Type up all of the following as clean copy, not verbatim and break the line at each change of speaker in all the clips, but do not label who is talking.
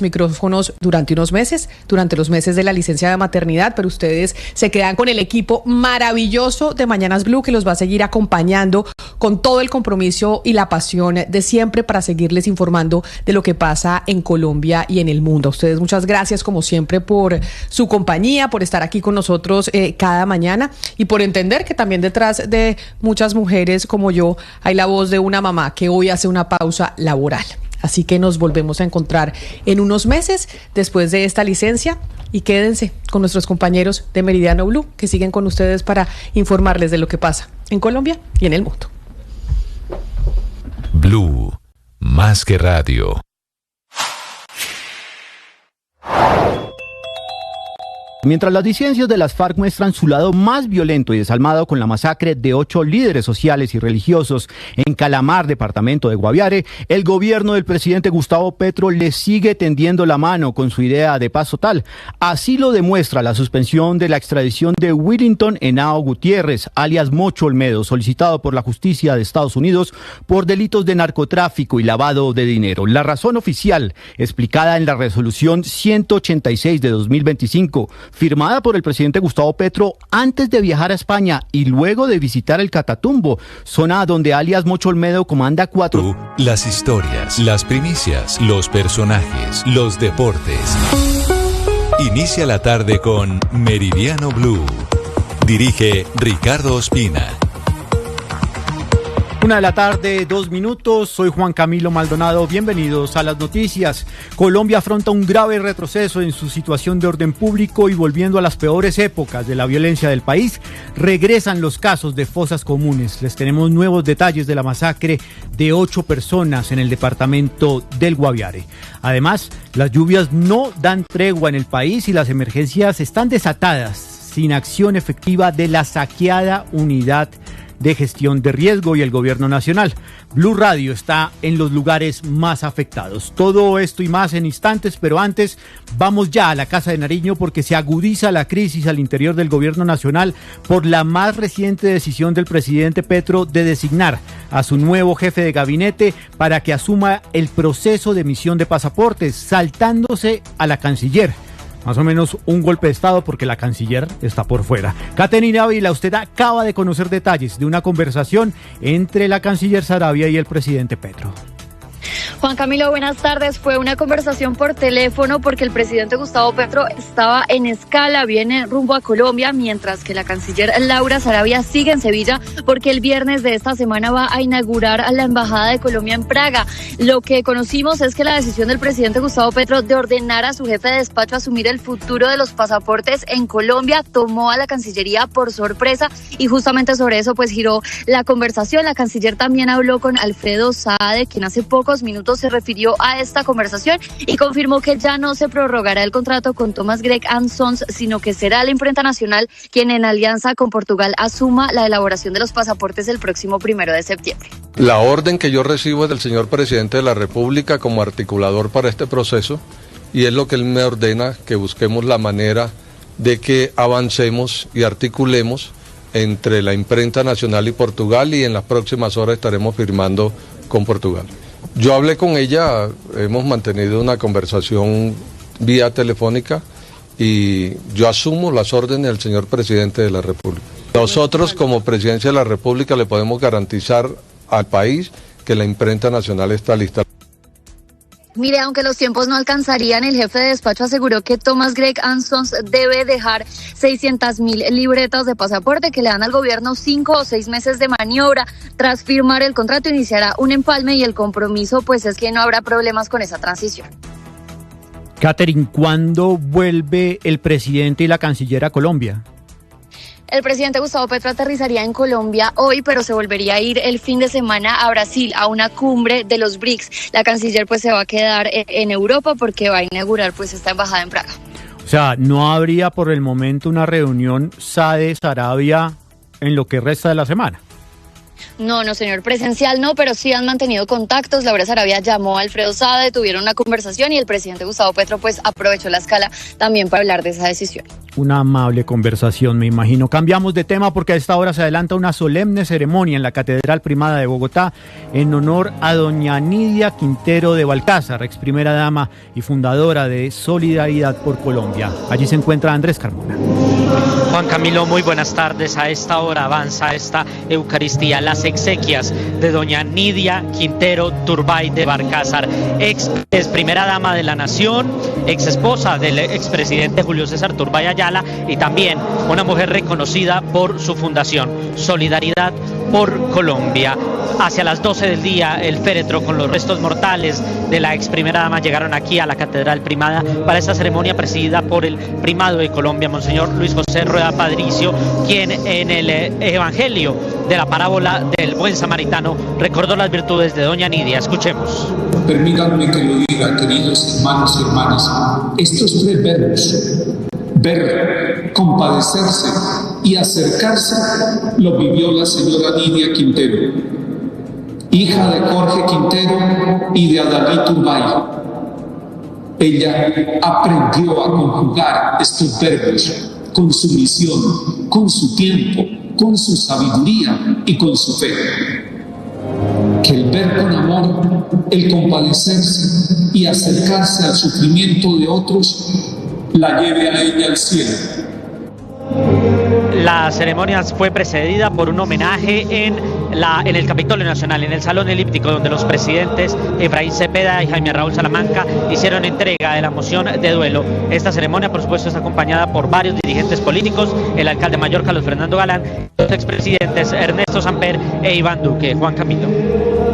micrófonos durante unos meses, durante los meses de la licencia de maternidad, pero ustedes se quedan con el equipo maravilloso de Mañanas Blue que los va a seguir acompañando con todo el compromiso y la pasión de siempre para seguirles informando de lo que pasa en Colombia y en el mundo. A ustedes muchas gracias como siempre por su compañía, por estar aquí con nosotros cada mañana y por entender que también detrás de muchas mujeres como yo hay la voz de una mamá que hoy hace una pausa laboral. Así que nos volvemos a encontrar en unos meses después de esta licencia y quédense con nuestros compañeros de Meridiano Blue que siguen con ustedes para informarles de lo que pasa en Colombia y en el mundo.
Blue, más que radio.
Mientras las disidencias de las FARC muestran su lado más violento y desalmado con la masacre de 8 líderes sociales y religiosos en Calamar, departamento de Guaviare, el gobierno del presidente Gustavo Petro le sigue tendiendo la mano con su idea de paz total. Así lo demuestra la suspensión de la extradición de Willington Henao Gutiérrez, alias Mocho Olmedo, solicitado por la justicia de Estados Unidos por delitos de narcotráfico y lavado de dinero. La razón oficial, explicada en la resolución 186 de 2025, firmada por el presidente Gustavo Petro antes de viajar a España y luego de visitar el Catatumbo, zona donde alias Mocho Olmedo comanda 4.
Las historias, las primicias, los personajes, los deportes. Inicia la tarde con Meridiano Blue. Dirige Ricardo Ospina.
1:02 p.m, soy Juan Camilo Maldonado, bienvenidos a las noticias. Colombia afronta un grave retroceso en su situación de orden público y volviendo a las peores épocas de la violencia del país, regresan los casos de fosas comunes. Les tenemos nuevos detalles de la masacre de 8 personas en el departamento del Guaviare. Además, las lluvias no dan tregua en el país y las emergencias están desatadas sin acción efectiva de la saqueada unidad de gestión de riesgo y el gobierno nacional. Blue Radio está en los lugares más afectados. Todo esto y más en instantes, pero antes vamos ya a la Casa de Nariño porque se agudiza la crisis al interior del gobierno nacional por la más reciente decisión del presidente Petro de designar a su nuevo jefe de gabinete para que asuma el proceso de emisión de pasaportes, saltándose a la canciller. Más o menos un golpe de estado porque la canciller está por fuera. Caterina Ávila, usted acaba de conocer detalles de una conversación entre la canciller Saravia y el presidente Petro.
Juan Camilo, buenas tardes. Fue una conversación por teléfono porque el presidente Gustavo Petro estaba en escala, viene rumbo a Colombia, mientras que la canciller Laura Saravia sigue en Sevilla porque el viernes de esta semana va a inaugurar a la Embajada de Colombia en Praga. Lo que conocimos es que la decisión del presidente Gustavo Petro de ordenar a su jefe de despacho asumir el futuro de los pasaportes en Colombia tomó a la Cancillería por sorpresa y justamente sobre eso pues giró la conversación. La canciller también habló con Alfredo Saade, quien hace pocos minutos se refirió a esta conversación y confirmó que ya no se prorrogará el contrato con Thomas Gregg & Sons, sino que será la imprenta nacional quien en alianza con Portugal asuma la elaboración de los pasaportes el próximo 1 de septiembre.
La orden que yo recibo es del señor presidente de la República como articulador para este proceso y es lo que él me ordena, que busquemos la manera de que avancemos y articulemos entre la imprenta nacional y Portugal y en las próximas horas estaremos firmando con Portugal. Yo hablé con ella, hemos mantenido una conversación vía telefónica y yo asumo las órdenes del señor presidente de la República. Nosotros como presidencia de la República le podemos garantizar al país que la imprenta nacional está lista.
Mire, aunque los tiempos no alcanzarían, el jefe de despacho aseguró que Thomas Gregg & Sons debe dejar 600.000 libretas de pasaporte que le dan al gobierno 5 o 6 meses de maniobra. Tras firmar el contrato iniciará un empalme y el compromiso pues es que no habrá problemas con esa transición.
Catherine, ¿cuándo vuelve el presidente y la canciller a Colombia?
El presidente Gustavo Petro aterrizaría en Colombia hoy, pero se volvería a ir el fin de semana a Brasil, a una cumbre de los BRICS. La canciller pues se va a quedar en Europa porque va a inaugurar pues esta embajada en Praga.
O sea, ¿no habría por el momento una reunión Saade-Saravia en lo que resta de la semana?
No, señor, presencial no, pero sí han mantenido contactos. Laura Sarabia llamó a Alfredo Sade, tuvieron una conversación y el presidente Gustavo Petro pues aprovechó la escala también para hablar de esa decisión.
Una amable conversación, me imagino. Cambiamos de tema porque a esta hora se adelanta una solemne ceremonia en la Catedral Primada de Bogotá en honor a doña Nidia Quintero de Balcázar, ex primera dama y fundadora de Solidaridad por Colombia. Allí se encuentra Andrés Carmona.
Juan Camilo, muy buenas tardes. A esta hora avanza esta Eucaristía, las exequias de doña Nidia Quintero Turbay de Balcázar, ex primera dama de la nación, ex esposa del expresidente Julio César Turbay Ayala y también una mujer reconocida por su fundación, Solidaridad por Colombia. Hacia las 12 del día, el féretro con los restos mortales de la ex primera dama llegaron aquí a la Catedral Primada para esta ceremonia presidida por el primado de Colombia, Monseñor Luis José Rueda Padricio, quien en el Evangelio de la parábola del buen samaritano recordó las virtudes de doña Nidia. Escuchemos.
Permítanme que lo diga, queridos hermanos y hermanas, estos tres verbos, ver, compadecerse y acercarse, lo vivió la señora Nidia Quintero, hija de Jorge Quintero y de Adalí Turbay. Ella aprendió a conjugar estos verbos con su misión, con su tiempo, con su sabiduría y con su fe. Que el ver con amor, el compadecerse y acercarse al sufrimiento de otros la lleve a ella al cielo.
La ceremonia fue precedida por un homenaje en el Capitolio Nacional, en el Salón Elíptico, donde los presidentes Efraín Cepeda y Jaime Raúl Salamanca hicieron entrega de la moción de duelo. Esta ceremonia, por supuesto, está acompañada por varios dirigentes políticos, el alcalde mayor Carlos Fernando Galán, los expresidentes Ernesto Samper e Iván Duque. Juan Camilo.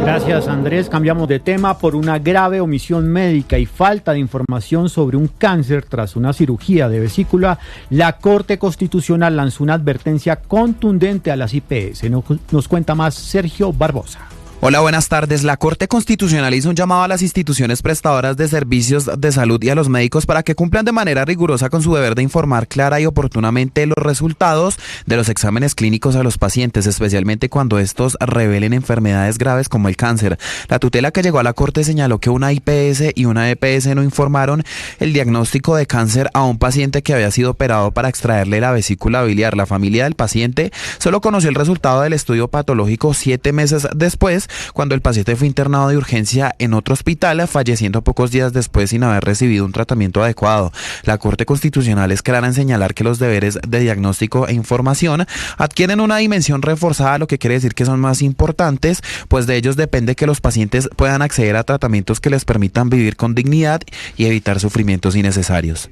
Gracias, Andrés. Cambiamos de tema. Por una grave omisión médica y falta de información sobre un cáncer tras una cirugía de vesícula, la Corte Constitucional lanzó una advertencia contundente a las IPS. Nos cuenta más Sergio Barbosa.
Hola, buenas tardes. La Corte Constitucional hizo un llamado a las instituciones prestadoras de servicios de salud y a los médicos para que cumplan de manera rigurosa con su deber de informar clara y oportunamente los resultados de los exámenes clínicos a los pacientes, especialmente cuando estos revelen enfermedades graves como el cáncer. La tutela que llegó a la Corte señaló que una IPS y una EPS no informaron el diagnóstico de cáncer a un paciente que había sido operado para extraerle la vesícula biliar. La familia del paciente solo conoció el resultado del estudio patológico 7 meses después, cuando el paciente fue internado de urgencia en otro hospital, falleciendo pocos días después sin haber recibido un tratamiento adecuado. La Corte Constitucional es clara en señalar que los deberes de diagnóstico e información adquieren una dimensión reforzada, lo que quiere decir que son más importantes, pues de ellos depende que los pacientes puedan acceder a tratamientos que les permitan vivir con dignidad y evitar sufrimientos innecesarios.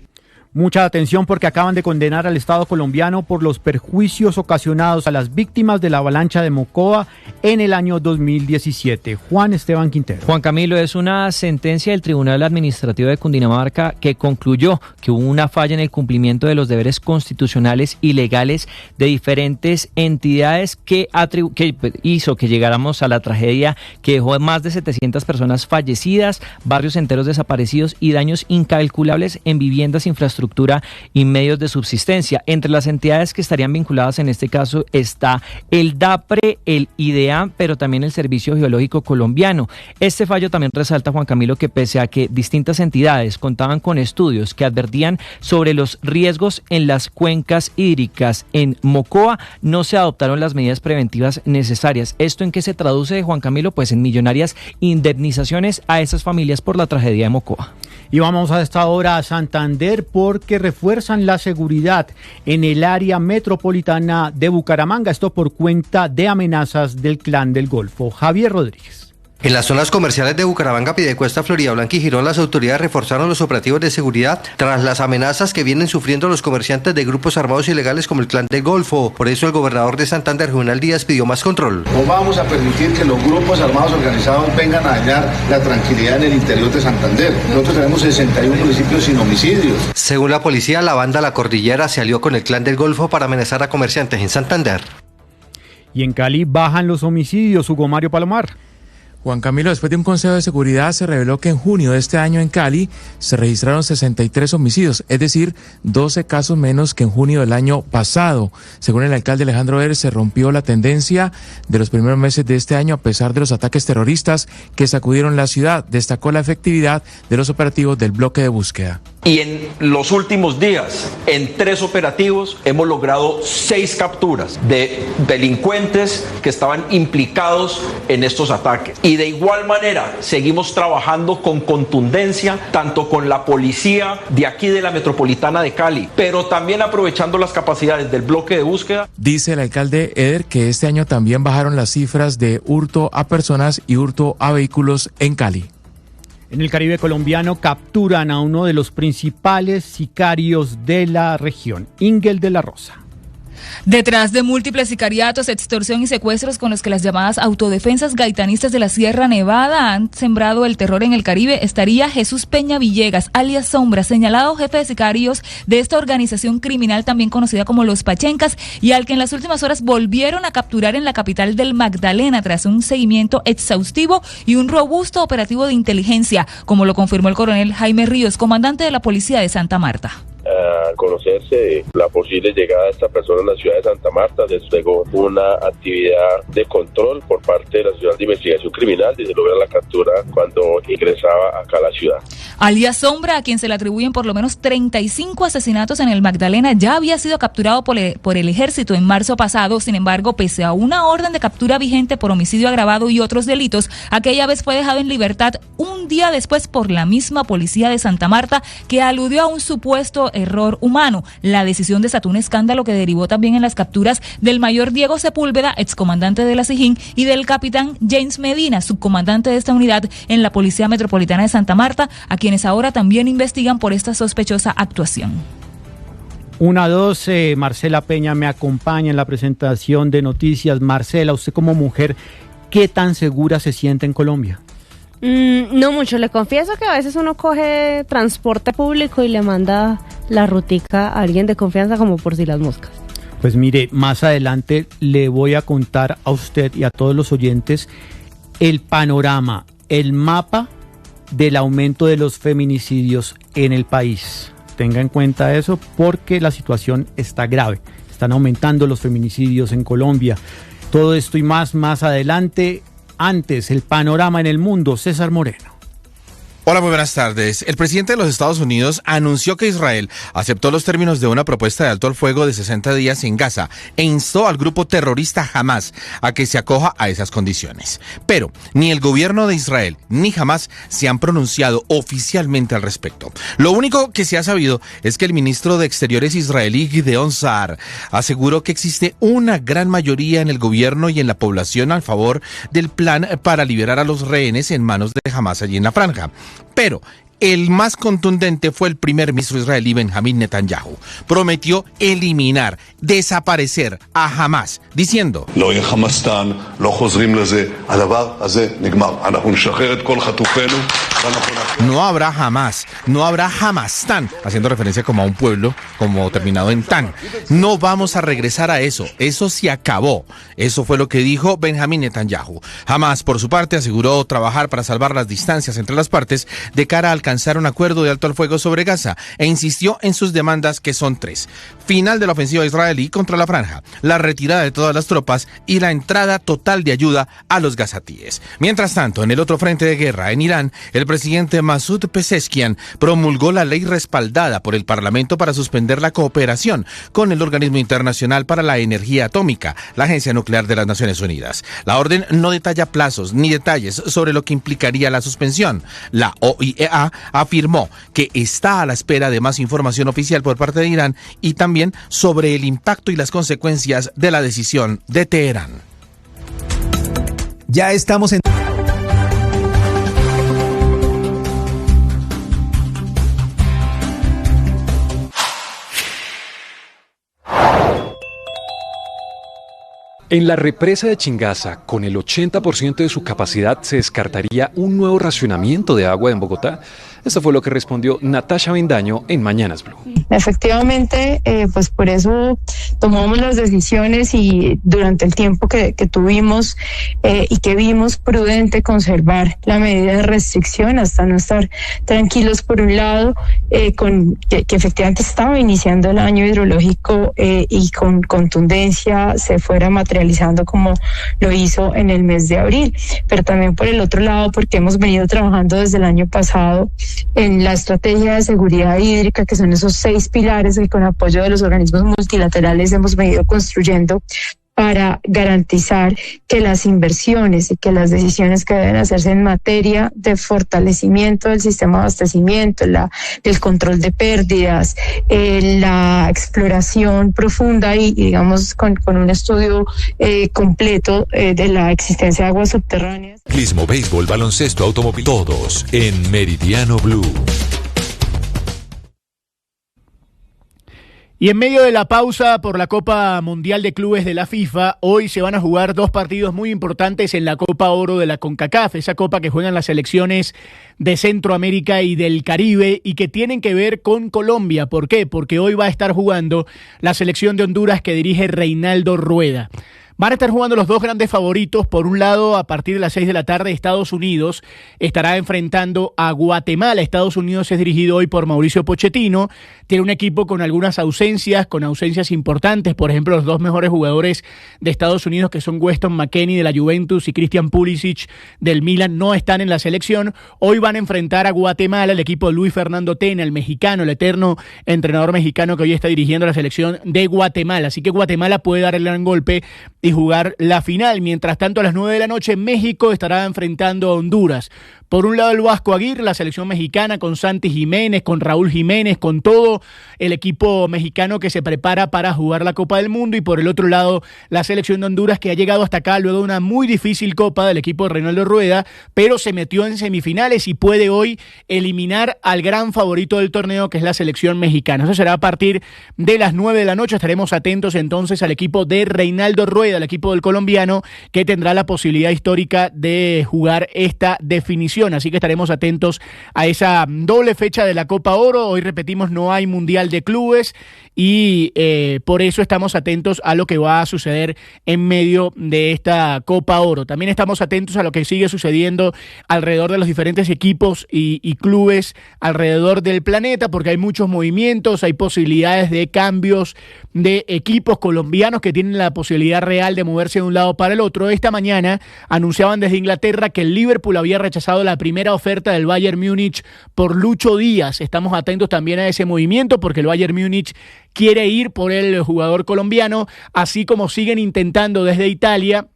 Mucha atención porque acaban de condenar al Estado colombiano por los perjuicios ocasionados a las víctimas de la avalancha de Mocoa en el año 2017. Juan Esteban Quintero.
Juan Camilo, es una sentencia del Tribunal Administrativo de Cundinamarca que concluyó que hubo una falla en el cumplimiento de los deberes constitucionales y legales de diferentes entidades que hizo que llegáramos a la tragedia que dejó más de 700 personas fallecidas, barrios enteros desaparecidos y daños incalculables en viviendas, infraestructura y medios de subsistencia. Entre las entidades que estarían vinculadas en este caso está el DAPRE, el IDEA, pero también el Servicio Geológico Colombiano. Este fallo también resalta, Juan Camilo, que pese a que distintas entidades contaban con estudios que advertían sobre los riesgos en las cuencas hídricas en Mocoa, no se adoptaron las medidas preventivas necesarias. ¿Esto en qué se traduce, Juan Camilo? Pues en millonarias indemnizaciones a esas familias por la tragedia de Mocoa.
Y vamos a esta hora a Santander porque refuerzan la seguridad en el área metropolitana de Bucaramanga. Esto por cuenta de amenazas del Clan del Golfo. Javier Rodríguez.
En las zonas comerciales de Bucaramanga, Piedecuesta, Florida Blanca y Girón, las autoridades reforzaron los operativos de seguridad tras las amenazas que vienen sufriendo los comerciantes de grupos armados ilegales como el Clan del Golfo. Por eso el gobernador de Santander, Juvenal Díaz, pidió más control.
No vamos a permitir que los grupos armados organizados vengan a dañar la tranquilidad en el interior de Santander. Nosotros tenemos 61 municipios sin homicidios.
Según la policía, la banda La Cordillera se alió con el Clan del Golfo para amenazar a comerciantes en Santander.
Y en Cali bajan los homicidios, Hugo Mario Palomar.
Juan Camilo, después de un consejo de seguridad se reveló que en junio de este año en Cali se registraron 63 homicidios, es decir, 12 casos menos que en junio del año pasado. Según el alcalde Alejandro Eres, se rompió la tendencia de los primeros meses de este año a pesar de los ataques terroristas que sacudieron la ciudad. Destacó la efectividad de los operativos del bloque de búsqueda.
Y en los últimos días, en 3 operativos, hemos logrado 6 capturas de delincuentes que estaban implicados en estos ataques. Y de igual manera, seguimos trabajando con contundencia, tanto con la policía de aquí de la Metropolitana de Cali, pero también aprovechando las capacidades del bloque de búsqueda.
Dice el alcalde Eder que este año también bajaron las cifras de hurto a personas y hurto a vehículos en Cali.
En el Caribe colombiano capturan a uno de los principales sicarios de la región, Ingel de la Rosa.
Detrás de múltiples sicariatos, extorsión y secuestros con los que las llamadas autodefensas gaitanistas de la Sierra Nevada han sembrado el terror en el Caribe, estaría Jesús Peña Villegas, alias Sombra, señalado jefe de sicarios de esta organización criminal también conocida como Los Pachencas, y al que en las últimas horas volvieron a capturar en la capital del Magdalena tras un seguimiento exhaustivo y un robusto operativo de inteligencia, como lo confirmó el coronel Jaime Ríos, comandante de la Policía de Santa Marta.
A conocerse la posible llegada de esta persona en la ciudad de Santa Marta, desplegó una actividad de control por parte de la Ciudad de Investigación Criminal y se logra la captura cuando ingresaba acá a la ciudad.
Alias Sombra, a quien se le atribuyen por lo menos 35 asesinatos en el Magdalena, ya había sido capturado por el ejército en marzo pasado. Sin embargo, pese a una orden de captura vigente por homicidio agravado y otros delitos, aquella vez fue dejado en libertad un día después por la misma policía de Santa Marta, que aludió a un supuesto error humano. La decisión desató un escándalo que derivó también en las capturas del mayor Diego Sepúlveda, excomandante de la SIJIN, y del capitán James Medina, subcomandante de esta unidad en la Policía Metropolitana de Santa Marta, a quienes ahora también investigan por esta sospechosa actuación.
1-2, Marcela Peña me acompaña en la presentación de noticias. Marcela, usted como mujer, ¿qué tan segura se siente en Colombia?
No mucho, le confieso que a veces uno coge transporte público y le manda la rutica a alguien de confianza como por si las moscas.
Pues mire, más adelante le voy a contar a usted y a todos los oyentes el panorama, el mapa del aumento de los feminicidios en el país. Tenga en cuenta eso porque la situación está grave. Están aumentando los feminicidios en Colombia. Todo esto y más adelante. Antes, el panorama en el mundo, César Moreno.
Hola, muy buenas tardes. El presidente de los Estados Unidos anunció que Israel aceptó los términos de una propuesta de alto al fuego de 60 días en Gaza e instó al grupo terrorista Hamás a que se acoja a esas condiciones. Pero ni el gobierno de Israel ni Hamás se han pronunciado oficialmente al respecto. Lo único que se ha sabido es que el ministro de Exteriores israelí, Gideon Saar, aseguró que existe una gran mayoría en el gobierno y en la población a favor del plan para liberar a los rehenes en manos de Hamás allí en la franja. Pero el más contundente fue el primer ministro israelí Benjamín Netanyahu. Prometió eliminar, desaparecer a Hamás, diciendo: no habrá Hamás, no habrá Hamastán, haciendo referencia como a un pueblo, como terminado en tan. No vamos a regresar a eso se acabó. Eso fue lo que dijo Benjamín Netanyahu. Hamás, por su parte, aseguró trabajar para salvar las distancias entre las partes de cara a alcanzar un acuerdo de alto al fuego sobre Gaza e insistió en sus demandas, que son 3. Final de la ofensiva israelí contra la franja, la retirada de todas las tropas y la entrada total de ayuda a los gazatíes. Mientras tanto, en el otro frente de guerra, en Irán, el presidente Masoud Pezeshkian promulgó la ley respaldada por el Parlamento para suspender la cooperación con el Organismo Internacional para la Energía Atómica, la Agencia Nuclear de las Naciones Unidas. La orden no detalla plazos ni detalles sobre lo que implicaría la suspensión. La OIEA afirmó que está a la espera de más información oficial por parte de Irán y también sobre el impacto y las consecuencias de la decisión de Teherán.
Ya estamos en...
En la represa de Chingaza, con el 80% de su capacidad, se descartaría un nuevo racionamiento de agua en Bogotá. Esto fue lo que respondió Natasha Bendaño en Mañanas Blue.
Efectivamente, pues por eso tomamos las decisiones y durante el tiempo que tuvimos y que vimos prudente conservar la medida de restricción hasta no estar tranquilos por un lado, que efectivamente estaba iniciando el año hidrológico y con contundencia se fuera materializando como lo hizo en el mes de abril, pero también por el otro lado porque hemos venido trabajando desde el año pasado en la estrategia de seguridad hídrica, que son esos 6 pilares que con apoyo de los organismos multilaterales hemos venido construyendo para garantizar que las inversiones y que las decisiones que deben hacerse en materia de fortalecimiento del sistema de abastecimiento, el control de pérdidas, la exploración profunda y digamos con un estudio completo de la existencia de aguas subterráneas.
Ciclismo, béisbol, baloncesto, automóvil, todos en Meridiano Blue.
Y en medio de la pausa por la Copa Mundial de Clubes de la FIFA, hoy se van a jugar 2 partidos muy importantes en la Copa Oro de la CONCACAF, esa copa que juegan las selecciones de Centroamérica y del Caribe y que tienen que ver con Colombia. ¿Por qué? Porque hoy va a estar jugando la selección de Honduras que dirige Reinaldo Rueda. Van a estar jugando los 2 grandes favoritos. Por un lado, a partir de las 6 de la tarde, Estados Unidos estará enfrentando a Guatemala. Estados Unidos es dirigido hoy por Mauricio Pochettino. Tiene un equipo con algunas ausencias, importantes. Por ejemplo, los 2 mejores jugadores de Estados Unidos, que son Weston McKennie de la Juventus y Christian Pulisic del Milan, no están en la selección. Hoy van a enfrentar a Guatemala, el equipo de Luis Fernando Tena, el mexicano, el eterno entrenador mexicano que hoy está dirigiendo la selección de Guatemala. Así que Guatemala puede dar el gran golpe y jugar la final. Mientras tanto, a las 9 de la noche, México estará enfrentando a Honduras. Por un lado, el Vasco Aguirre, la selección mexicana, con Santi Jiménez, con Raúl Jiménez, con todo el equipo mexicano que se prepara para jugar la Copa del Mundo. Y por el otro lado, la selección de Honduras, que ha llegado hasta acá luego de una muy difícil Copa del equipo de Reinaldo Rueda, pero se metió en semifinales y puede hoy eliminar al gran favorito del torneo, que es la selección mexicana. Eso será a partir de las 9 de la noche. Estaremos atentos entonces al equipo de Reinaldo Rueda, el equipo del colombiano, que tendrá la posibilidad histórica de jugar esta definición. Así que estaremos atentos a esa doble fecha de la Copa Oro. Hoy repetimos, no hay Mundial de Clubes y por eso estamos atentos a lo que va a suceder en medio de esta Copa Oro. También estamos atentos a lo que sigue sucediendo alrededor de los diferentes equipos y clubes alrededor del planeta, porque hay muchos movimientos, hay posibilidades de cambios de equipos colombianos que tienen la posibilidad real de moverse de un lado para el otro. Esta mañana anunciaban desde Inglaterra que el Liverpool había rechazado la primera oferta del Bayern Múnich por Lucho Díaz. Estamos atentos también a ese movimiento porque el Bayern Múnich quiere ir por el jugador colombiano, así como siguen intentando desde Italia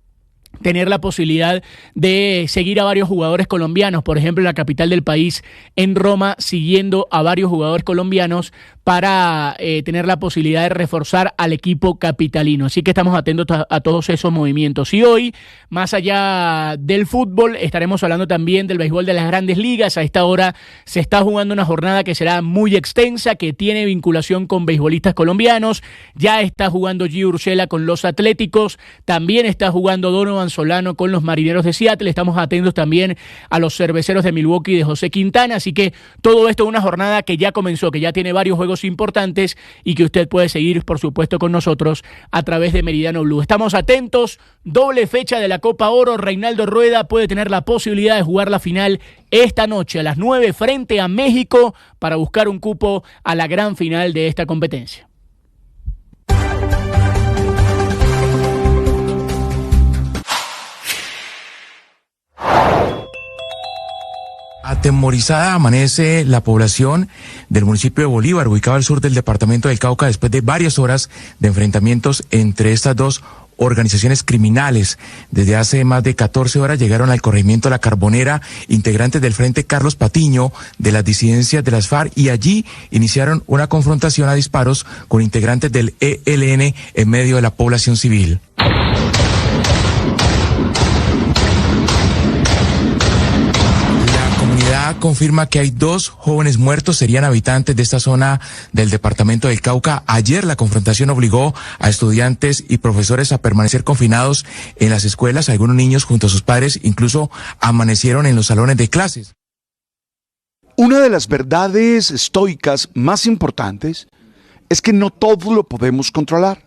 tener la posibilidad de seguir a varios jugadores colombianos, por ejemplo en la capital del país, en Roma, siguiendo a varios jugadores colombianos para tener la posibilidad de reforzar al equipo capitalino. Así que estamos atentos a todos esos movimientos. Y hoy, más allá del fútbol, estaremos hablando también del béisbol de las grandes ligas. A esta hora se está jugando una jornada que será muy extensa, que tiene vinculación con beisbolistas colombianos. Ya está jugando Gio Urshela con los Atléticos, también está jugando Donovan Solano con los Marineros de Seattle. Estamos atentos también a los Cerveceros de Milwaukee de José Quintana. Así que todo esto es una jornada que ya comenzó, que ya tiene varios juegos importantes y que usted puede seguir, por supuesto, con nosotros a través de Meridiano Blue. Estamos atentos, doble fecha de la Copa Oro. Reinaldo Rueda puede tener la posibilidad de jugar la final esta noche a las 9 frente a México para buscar un cupo a la gran final de esta competencia.
Atemorizada amanece la población del municipio de Bolívar, ubicado al sur del departamento del Cauca, después de varias horas de enfrentamientos entre estas dos organizaciones criminales. Desde hace más de 14 horas llegaron al corregimiento La Carbonera integrantes del Frente Carlos Patiño de las disidencias de las FARC y allí iniciaron una confrontación a disparos con integrantes del ELN en medio de la población civil. Confirma que hay 2 jóvenes muertos, serían habitantes de esta zona del departamento del Cauca. Ayer la confrontación obligó a estudiantes y profesores a permanecer confinados en las escuelas. Algunos niños junto a sus padres incluso amanecieron en los salones de clases.
Una de las verdades estoicas más importantes es que no todo lo podemos controlar.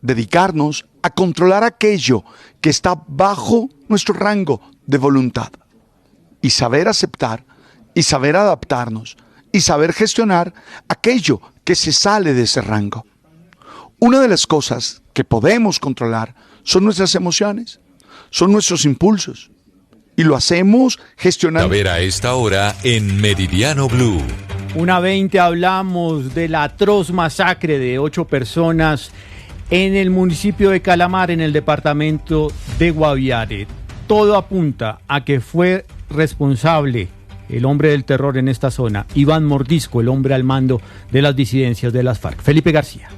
Dedicarnos a controlar aquello que está bajo nuestro rango de voluntad. Y saber aceptar, y saber adaptarnos, y saber gestionar aquello que se sale de ese rango. Una de las cosas que podemos controlar son nuestras emociones, son nuestros impulsos. Y lo hacemos gestionando.
A ver a esta hora en Meridiano Blue.
1:20 hablamos de la atroz masacre de 8 personas en el municipio de Calamar, en el departamento de Guaviare. Todo apunta a que fue responsable el hombre del terror en esta zona, Iván Mordisco, el hombre al mando de las disidencias de las FARC. Felipe García.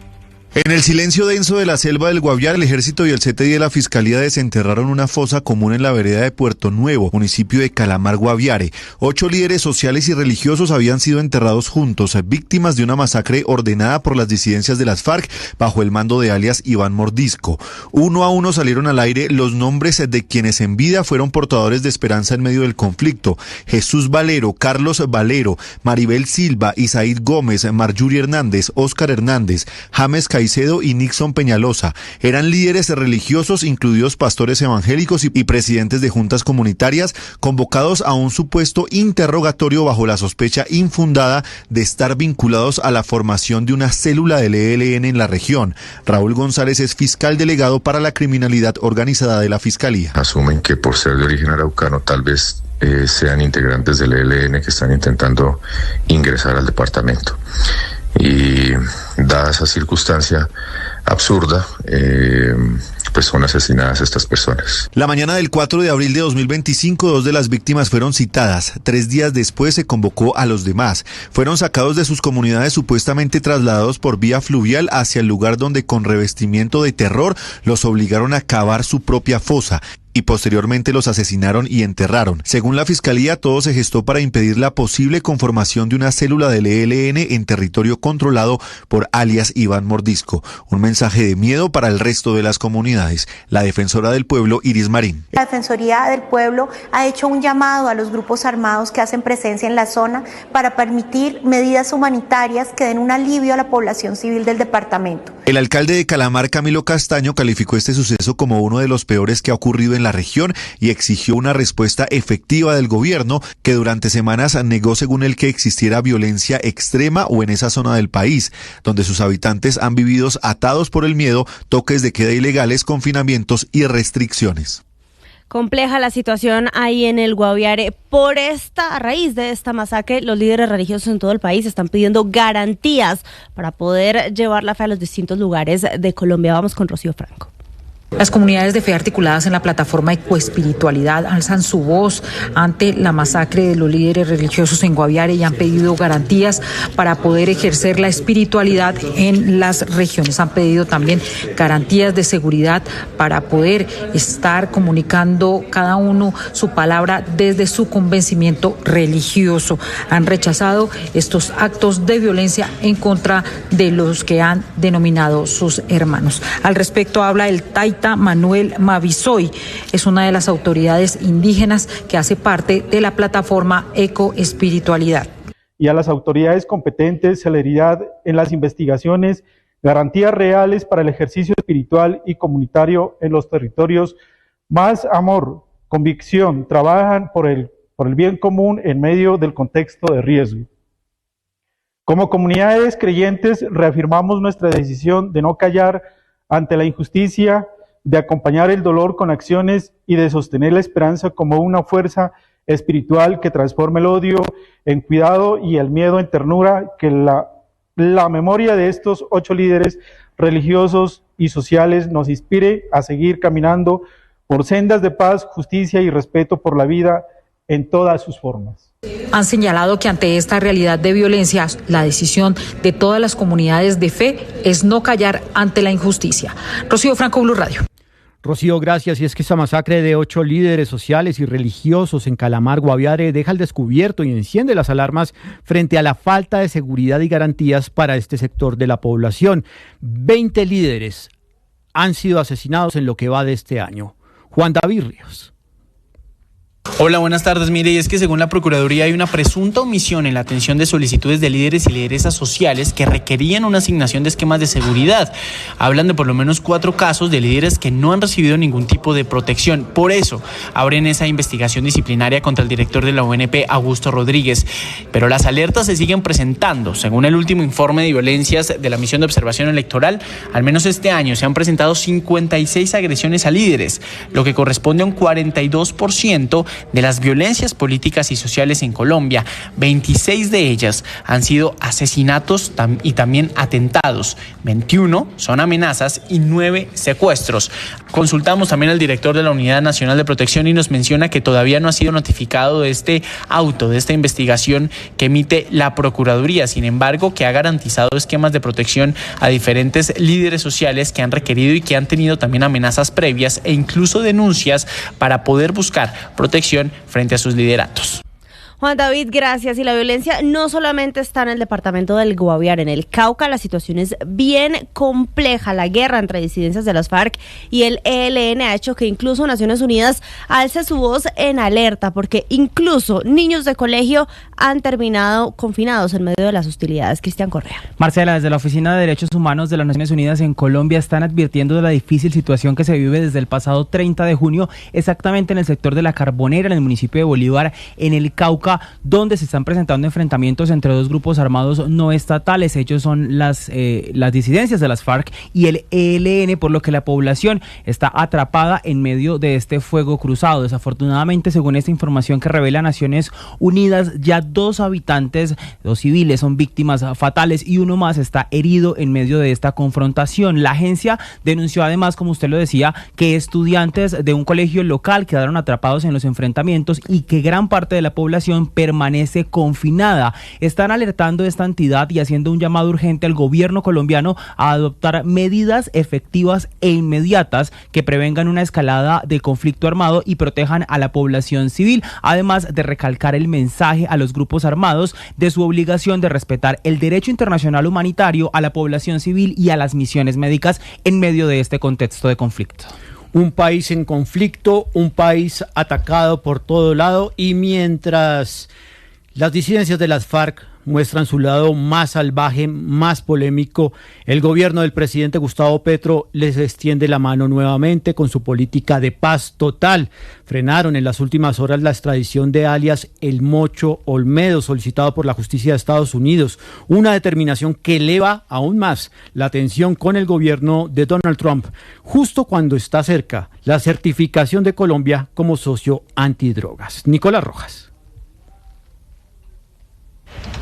En el silencio denso de la selva del Guaviare, el ejército y el CTI de la Fiscalía desenterraron una fosa común en la vereda de Puerto Nuevo, municipio de Calamar, Guaviare. 8 líderes sociales y religiosos habían sido enterrados juntos, víctimas de una masacre ordenada por las disidencias de las FARC bajo el mando de alias Iván Mordisco. Uno a uno salieron al aire los nombres de quienes en vida fueron portadores de esperanza en medio del conflicto: Jesús Valero, Carlos Valero, Maribel Silva, Isaid Gómez, Marjorie Hernández, Óscar Hernández, James Caicedo y Nixon Peñalosa. Eran líderes religiosos, incluidos pastores evangélicos y presidentes de juntas comunitarias, convocados a un supuesto interrogatorio bajo la sospecha infundada de estar vinculados a la formación de una célula del ELN en la región. Raúl González es fiscal delegado para la criminalidad organizada de la Fiscalía.
Asumen que por ser de origen araucano tal vez sean integrantes del ELN que están intentando ingresar al departamento. Y dada esa circunstancia absurda, pues son asesinadas estas personas.
La mañana del 4 de abril de 2025, 2 de las víctimas fueron citadas. 3 días después se convocó a los demás. Fueron sacados de sus comunidades, supuestamente trasladados por vía fluvial hacia el lugar donde, con revestimiento de terror, los obligaron a cavar su propia fosa. Y posteriormente los asesinaron y enterraron. Según la Fiscalía, todo se gestó para impedir la posible conformación de una célula del ELN en territorio controlado por alias Iván Mordisco. Un mensaje de miedo para el resto de las comunidades. La defensora del pueblo, Iris Marín.
La Defensoría del Pueblo ha hecho un llamado a los grupos armados que hacen presencia en la zona para permitir medidas humanitarias que den un alivio a la población civil del departamento.
El alcalde de Calamar, Camilo Castaño, calificó este suceso como uno de los peores que ha ocurrido en la región y exigió una respuesta efectiva del gobierno, que durante semanas negó, según él, que existiera violencia extrema o en esa zona del país, donde sus habitantes han vivido atados por el miedo, toques de queda ilegales, confinamientos y restricciones.
Compleja la situación ahí en el Guaviare. A raíz de esta masacre, los líderes religiosos en todo el país están pidiendo garantías para poder llevar la fe a los distintos lugares de Colombia. Vamos con Rocío Franco.
Las comunidades de fe articuladas en la plataforma Ecoespiritualidad alzan su voz ante la masacre de los líderes religiosos en Guaviare y han pedido garantías para poder ejercer la espiritualidad en las regiones. Han pedido también garantías de seguridad para poder estar comunicando cada uno su palabra desde su convencimiento religioso. Han rechazado estos actos de violencia en contra de los que han denominado sus hermanos. Al respecto habla el Taita Manuel Mavisoy, es una de las autoridades indígenas que hace parte de la plataforma Ecoespiritualidad.
Y a las autoridades competentes, celeridad en las investigaciones, garantías reales para el ejercicio espiritual y comunitario en los territorios, más amor, convicción, trabajan por el bien común en medio del contexto de riesgo. Como comunidades creyentes, reafirmamos nuestra decisión de no callar ante la injusticia, de acompañar el dolor con acciones y de sostener la esperanza como una fuerza espiritual que transforme el odio en cuidado y el miedo en ternura, que la memoria de estos 8 líderes religiosos y sociales nos inspire a seguir caminando por sendas de paz, justicia y respeto por la vida en todas sus formas.
Han señalado que ante esta realidad de violencia, la decisión de todas las comunidades de fe es no callar ante la injusticia. Rocío Franco, Blue Radio.
Rocío, gracias. Y es que esta masacre de 8 líderes sociales y religiosos en Calamar, Guaviare, deja al descubierto y enciende las alarmas frente a la falta de seguridad y garantías para este sector de la población. 20 líderes han sido asesinados en lo que va de este año. Juan David Ríos.
Hola, buenas tardes. Mire, y es que según la Procuraduría hay una presunta omisión en la atención de solicitudes de líderes y lideresas sociales que requerían una asignación de esquemas de seguridad. Hablan de por lo menos 4 casos de líderes que no han recibido ningún tipo de protección. Por eso abren esa investigación disciplinaria contra el director de la ONP, Augusto Rodríguez. Pero las alertas se siguen presentando. Según el último informe de violencias de la Misión de Observación Electoral, al menos este año se han presentado 56 agresiones a líderes, lo que corresponde a un 42% de las violencias políticas y sociales en Colombia. 26 de ellas han sido asesinatos y también atentados. 21 son amenazas y 9 secuestros. Consultamos también al director de la Unidad Nacional de Protección y nos menciona que todavía no ha sido notificado de este auto, de esta investigación que emite la Procuraduría. Sin embargo, que ha garantizado esquemas de protección a diferentes líderes sociales que han requerido y que han tenido también amenazas previas e incluso denuncias para poder buscar protección frente a sus lideratos.
Juan David, gracias. Y la violencia no solamente está en el departamento del Guaviare, en el Cauca la situación es bien compleja. La guerra entre disidencias de las FARC y el ELN ha hecho que incluso Naciones Unidas alce su voz en alerta, porque incluso niños de colegio han terminado confinados en medio de las hostilidades. Cristian Correa.
Marcela, desde la Oficina de Derechos Humanos de las Naciones Unidas en Colombia están advirtiendo de la difícil situación que se vive desde el pasado 30 de junio, exactamente en el sector de La Carbonera, en el municipio de Bolívar, en el Cauca, donde se están presentando enfrentamientos entre 2 grupos armados no estatales. Ellos son las disidencias de las FARC y el ELN, por lo que la población está atrapada en medio de este fuego cruzado. Desafortunadamente, según esta información que revela Naciones Unidas, ya 2 habitantes, 2 civiles, son víctimas fatales y uno más está herido en medio de esta confrontación. La agencia denunció además, como usted lo decía, que estudiantes de un colegio local quedaron atrapados en los enfrentamientos y que gran parte de la población permanece confinada. Están alertando esta entidad y haciendo un llamado urgente al gobierno colombiano a adoptar medidas efectivas e inmediatas que prevengan una escalada del conflicto armado y protejan a la población civil, además de recalcar el mensaje a los grupos armados de su obligación de respetar el derecho internacional humanitario a la población civil y a las misiones médicas en medio de este contexto de conflicto.
Un país en conflicto, un país atacado por todo lado, y mientras las disidencias de las FARC muestran su lado más salvaje, más polémico, el gobierno del presidente Gustavo Petro les extiende la mano nuevamente con su política de paz total. Frenaron en las últimas horas la extradición de alias El Mocho Olmedo, solicitado por la justicia de Estados Unidos, una determinación que eleva aún más la tensión con el gobierno de Donald Trump, justo cuando está cerca la certificación de Colombia como socio antidrogas. Nicolás Rojas.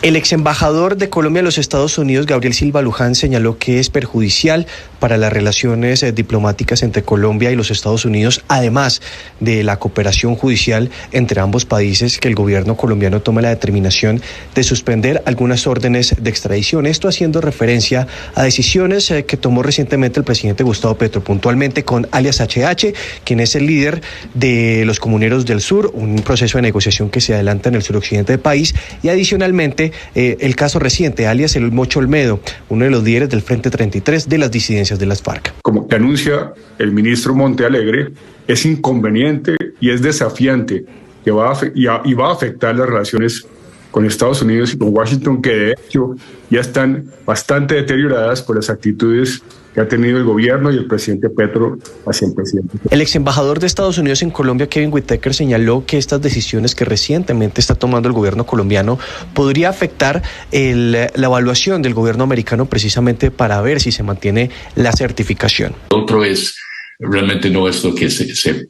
El ex embajador de Colombia en los Estados Unidos, Gabriel Silva Luján, señaló que es perjudicial para las relaciones diplomáticas entre Colombia y los Estados Unidos, además de la cooperación judicial entre ambos países, que el gobierno colombiano tome la determinación de suspender algunas órdenes de extradición. Esto haciendo referencia a decisiones que tomó recientemente el presidente Gustavo Petro, puntualmente con alias HH, quien es el líder de los Comuneros del Sur, un proceso de negociación que se adelanta en el suroccidente del país, y adicionalmente el caso reciente, alias El Mocho Olmedo, uno de los líderes del Frente 33 de las disidencias de las FARC.
Como que anuncia el ministro Montealegre, es inconveniente y es desafiante que va a afectar las relaciones con Estados Unidos y con Washington, que de hecho ya están bastante deterioradas por las actitudes que ha tenido el gobierno y el presidente Petro hacia el presidente.
El ex embajador de Estados Unidos en Colombia, Kevin Whitaker, señaló que estas decisiones que recientemente está tomando el gobierno colombiano podría afectar la evaluación del gobierno americano, precisamente para ver si se mantiene la certificación.
Otro es realmente no es lo que se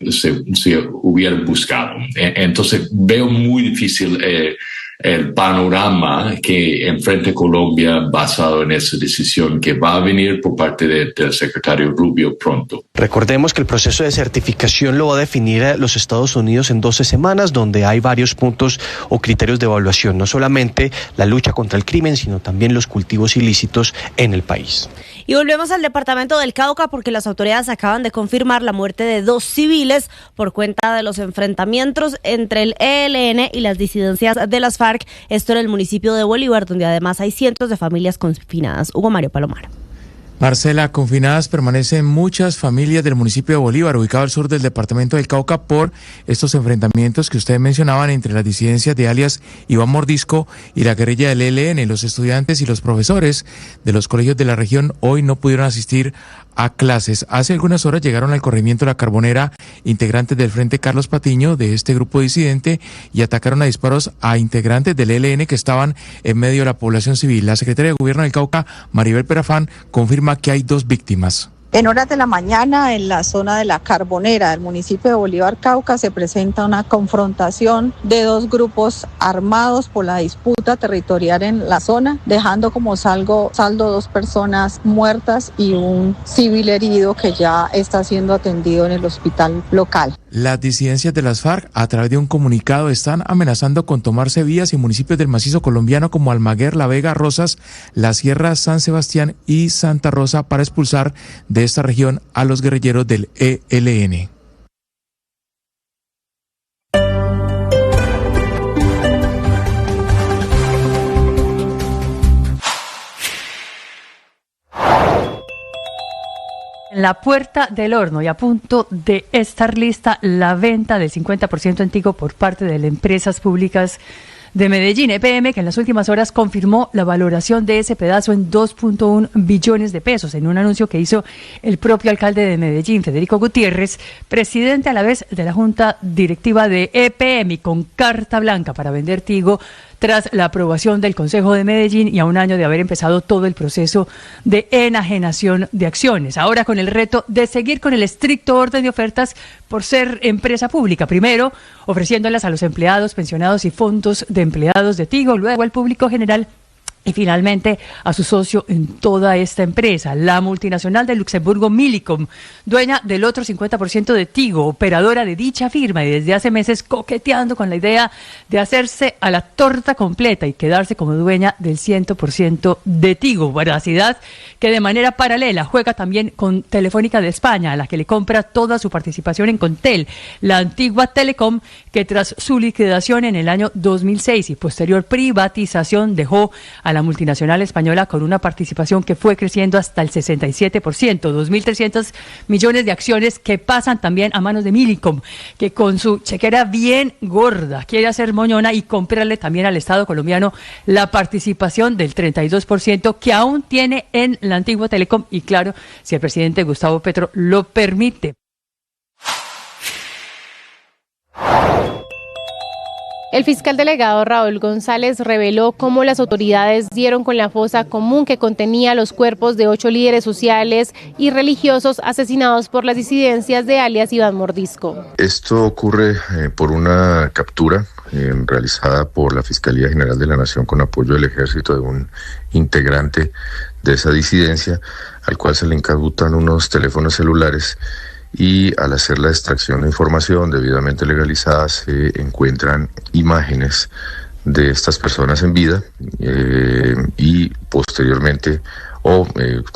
hubiera buscado. Entonces veo muy difícil el panorama que enfrenta Colombia basado en esa decisión que va a venir por parte del secretario Rubio pronto.
Recordemos que el proceso de certificación lo va a definir los Estados Unidos en 12 semanas, donde hay varios puntos o criterios de evaluación, no solamente la lucha contra el crimen, sino también los cultivos ilícitos en el país.
Y volvemos al departamento del Cauca, porque las autoridades acaban de confirmar la muerte de 2 civiles por cuenta de los enfrentamientos entre el ELN y las disidencias de las FARC. Esto en el municipio de Bolívar, donde además hay cientos de familias confinadas. Hugo Mario Palomar.
Marcela, confinadas permanecen muchas familias del municipio de Bolívar, ubicado al sur del departamento del Cauca, por estos enfrentamientos que ustedes mencionaban entre las disidencias de alias Iván Mordisco y la guerrilla del ELN. Los estudiantes y los profesores de los colegios de la región hoy no pudieron asistir a clases. Hace algunas horas llegaron al corregimiento La Carbonera integrantes del Frente Carlos Patiño de este grupo disidente y atacaron a disparos a integrantes del ELN que estaban en medio de la población civil. La secretaria de Gobierno del Cauca, Maribel Perafán, confirma que hay 2 víctimas.
En horas de la mañana, en la zona de La Carbonera del municipio de Bolívar, Cauca, se presenta una confrontación de 2 grupos armados por la disputa territorial en la zona, dejando como saldo 2 personas muertas y un civil herido que ya está siendo atendido en el hospital local.
Las disidencias de las FARC, a través de un comunicado, están amenazando con tomar Sevillas y municipios del macizo colombiano como Almaguer, La Vega, Rosas, La Sierra, San Sebastián y Santa Rosa para expulsar de esta región a los guerrilleros del ELN.
En la puerta del horno y a punto de estar lista la venta del 50% en Tigo por parte de las empresas públicas de Medellín. EPM, que en las últimas horas confirmó la valoración de ese pedazo en 2.1 billones de pesos, en un anuncio que hizo el propio alcalde de Medellín, Federico Gutiérrez, presidente a la vez de la Junta Directiva de EPM, y con carta blanca para vender Tigo tras la aprobación del Consejo de Medellín y a un año de haber empezado todo el proceso de enajenación de acciones. Ahora con el reto de seguir con el estricto orden de ofertas por ser empresa pública. Primero, ofreciéndolas a los empleados, pensionados y fondos de empleados de Tigo, luego al público general y finalmente a su socio en toda esta empresa, la multinacional de Luxemburgo Millicom, dueña del otro 50% de Tigo, operadora de dicha firma y desde hace meses coqueteando con la idea de hacerse a la torta completa y quedarse como dueña del 100% de Tigo. Veracidad que de manera paralela juega también con Telefónica de España, a la que le compra toda su participación en Contel, la antigua Telecom, que tras su liquidación en el año 2006 y posterior privatización dejó a la multinacional española con una participación que fue creciendo hasta el 67%, 2.300 millones de acciones que pasan también a manos de Millicom, que con su chequera bien gorda quiere hacer moñona y comprarle también al Estado colombiano la participación del 32% que aún tiene en la antigua Telecom y claro, si el presidente Gustavo Petro lo permite.
El fiscal delegado Raúl González reveló cómo las autoridades dieron con la fosa común que contenía los cuerpos de 8 líderes sociales y religiosos asesinados por las disidencias de alias Iván Mordisco.
Esto ocurre por una captura realizada por la Fiscalía General de la Nación con apoyo del Ejército de un integrante de esa disidencia, al cual se le incautan unos teléfonos celulares. Y al hacer la extracción de información debidamente legalizada se encuentran imágenes de estas personas en vida y posteriormente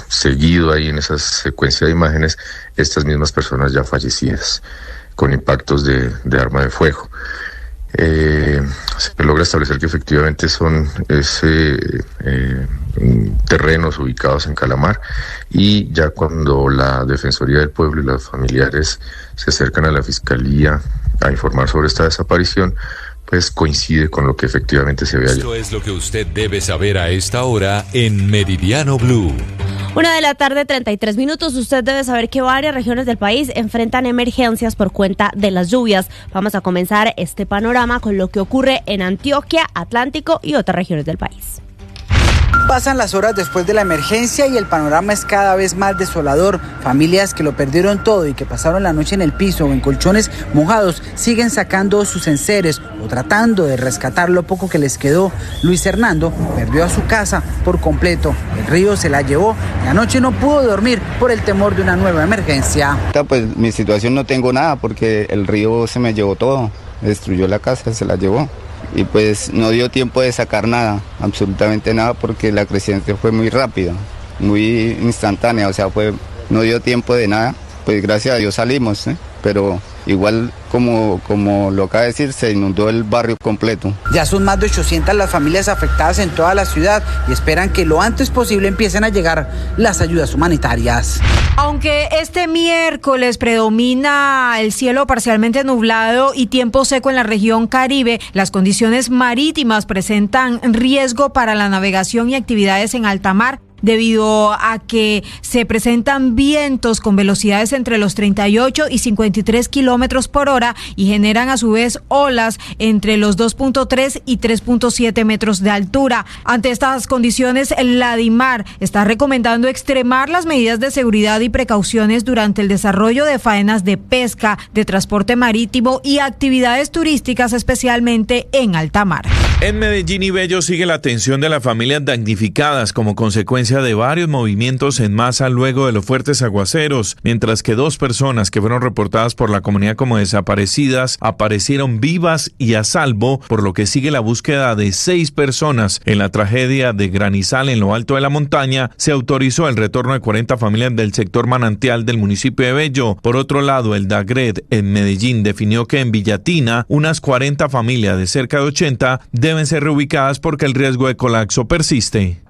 seguido ahí en esa secuencia de imágenes estas mismas personas ya fallecidas con impactos de arma de fuego. Se logra establecer que efectivamente son terrenos ubicados en Calamar y ya cuando la Defensoría del Pueblo y los familiares se acercan a la Fiscalía a informar sobre esta desaparición, pues coincide con lo que efectivamente se ve allá.
Esto es lo que usted debe saber a esta hora en Meridiano Blue.
1:33 p.m. Usted debe saber que varias regiones del país enfrentan emergencias por cuenta de las lluvias. Vamos a comenzar este panorama con lo que ocurre en Antioquia, Atlántico y otras regiones del país.
Pasan las horas después de la emergencia y el panorama es cada vez más desolador. Familias que lo perdieron todo y que pasaron la noche en el piso o en colchones mojados siguen sacando sus enseres o tratando de rescatar lo poco que les quedó. Luis Hernando perdió a su casa por completo. El río se la llevó y anoche no pudo dormir por el temor de una nueva emergencia.
Pues mi situación no tengo nada porque el río se me llevó todo, destruyó la casa, se la llevó. Y pues no dio tiempo de sacar nada, absolutamente nada, porque la creciente fue muy rápida, muy instantánea, o sea, no dio tiempo de nada. Pues gracias a Dios salimos, pero Igual, como lo acaba de decir, se inundó el barrio completo.
Ya son más de 800 las familias afectadas en toda la ciudad y esperan que lo antes posible empiecen a llegar las ayudas humanitarias.
Aunque este miércoles predomina el cielo parcialmente nublado y tiempo seco en la región Caribe, las condiciones marítimas presentan riesgo para la navegación y actividades en alta mar, debido a que se presentan vientos con velocidades entre los 38 y 53 kilómetros por hora y generan a su vez olas entre los 2.3 y 3.7 metros de altura. Ante estas condiciones, la DIMAR está recomendando extremar las medidas de seguridad y precauciones durante el desarrollo de faenas de pesca, de transporte marítimo y actividades turísticas, especialmente en alta mar.
En Medellín y Bello sigue la atención de las familias damnificadas como consecuencia de varios movimientos en masa luego de los fuertes aguaceros, mientras que 2 personas que fueron reportadas por la comunidad como desaparecidas aparecieron vivas y a salvo, por lo que sigue la búsqueda de 6 personas. En la tragedia de Granizal en lo alto de la montaña se autorizó el retorno de 40 familias del sector Manantial del municipio de Bello. Por otro lado, el DAGRED en Medellín definió que en Villatina unas 40 familias de cerca de 80 deben ser reubicadas porque el riesgo de colapso persiste.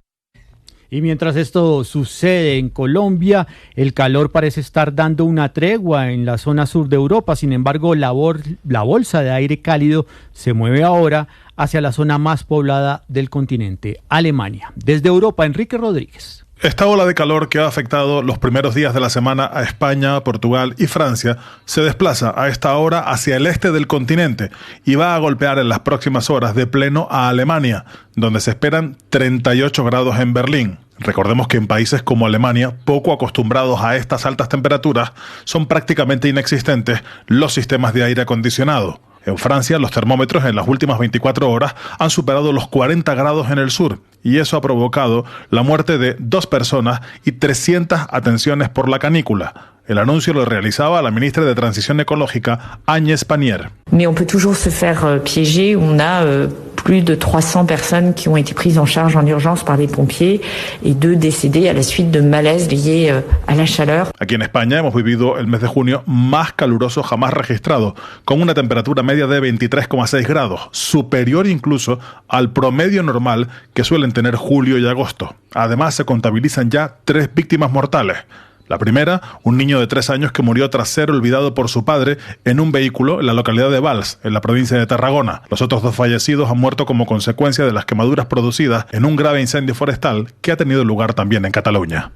Y mientras esto sucede en Colombia, el calor parece estar dando una tregua en la zona sur de Europa. Sin embargo, la bolsa de aire cálido se mueve ahora hacia la zona más poblada del continente, Alemania. Desde Europa, Enrique Rodríguez.
Esta ola de calor que ha afectado los primeros días de la semana a España, Portugal y Francia se desplaza a esta hora hacia el este del continente y va a golpear en las próximas horas de pleno a Alemania, donde se esperan 38 grados en Berlín. Recordemos que en países como Alemania, poco acostumbrados a estas altas temperaturas, son prácticamente inexistentes los sistemas de aire acondicionado. En Francia, los termómetros en las últimas 24 horas han superado los 40 grados en el sur y eso ha provocado la muerte de 2 personas y 300 atenciones por la canícula. El anuncio lo realizaba la ministra de Transición Ecológica, Agnès Pannier.
Mais on peut toujours se faire piéger. On a plus de 300 personnes qui ont été prises en charge en urgence par les pompiers et 2 décédés à la suite de malaises liés à la chaleur.
Aquí en España hemos vivido el mes de junio más caluroso jamás registrado, con una temperatura media de 23,6 grados, superior incluso al promedio normal que suelen tener julio y agosto. Además, se contabilizan ya 3 víctimas mortales. La primera, un niño de 3 años que murió tras ser olvidado por su padre en un vehículo en la localidad de Valls, en la provincia de Tarragona. Los otros 2 fallecidos han muerto como consecuencia de las quemaduras producidas en un grave incendio forestal que ha tenido lugar también en Cataluña.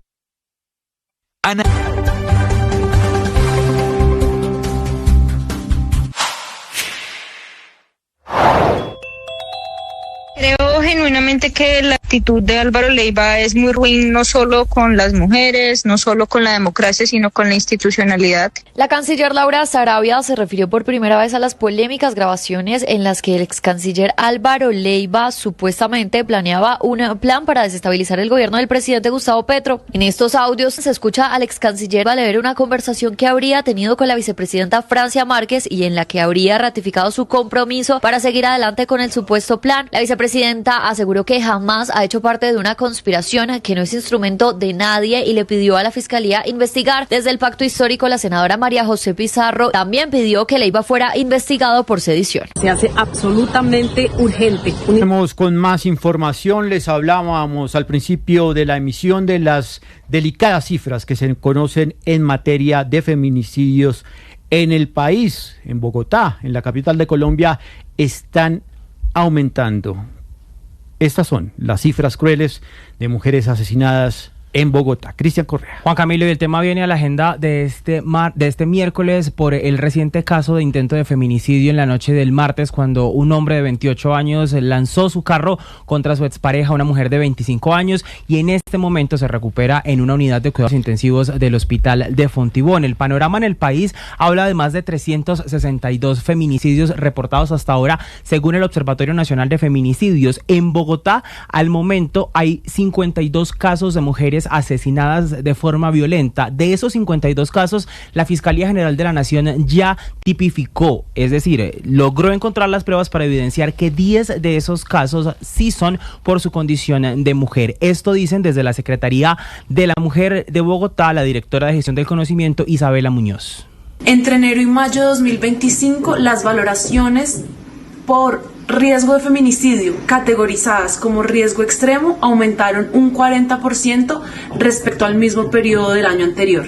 Creo genuinamente que la actitud de Álvaro Leiva es muy ruin, no solo con las mujeres, no solo con la democracia, sino con la institucionalidad.
La canciller Laura Sarabia se refirió por primera vez a las polémicas grabaciones en las que el ex canciller Álvaro Leiva supuestamente planeaba un plan para desestabilizar el gobierno del presidente Gustavo Petro. En estos audios se escucha al ex canciller leer una conversación que habría tenido con la vicepresidenta Francia Márquez y en la que habría ratificado su compromiso para seguir adelante con el supuesto plan. La vicepresidenta aseguró que jamás ha hecho parte de una conspiración, que no es instrumento de nadie y le pidió a la Fiscalía investigar. Desde el pacto histórico, la senadora María José Pizarro también pidió que Leiva fuera investigado por sedición.
Se hace absolutamente urgente.
Vamos con más información. Les hablábamos al principio de la emisión de las delicadas cifras que se conocen en materia de feminicidios en el país. En Bogotá, en la capital de Colombia, están aumentando. Estas son las cifras crueles de mujeres asesinadas en Bogotá. Cristian Correa.
Juan Camilo, y el tema viene a la agenda de este miércoles por el reciente caso de intento de feminicidio en la noche del martes, cuando un hombre de 28 años lanzó su carro contra su expareja, una mujer de 25 años, y en este momento se recupera en una unidad de cuidados intensivos del hospital de Fontibón. El panorama en el país habla de más de 362 feminicidios reportados hasta ahora, según el Observatorio Nacional de Feminicidios. En Bogotá, al momento, hay 52 casos de mujeres asesinadas de forma violenta. De esos 52 casos, la Fiscalía General de la Nación ya tipificó, es decir, logró encontrar las pruebas para evidenciar que 10 de esos casos sí son por su condición de mujer. Esto dicen desde la Secretaría de la Mujer de Bogotá, la directora de Gestión del Conocimiento, Isabela Muñoz.
Entre enero y mayo de 2025, las valoraciones por riesgo de feminicidio categorizadas como riesgo extremo aumentaron un 40% respecto al mismo periodo del año anterior.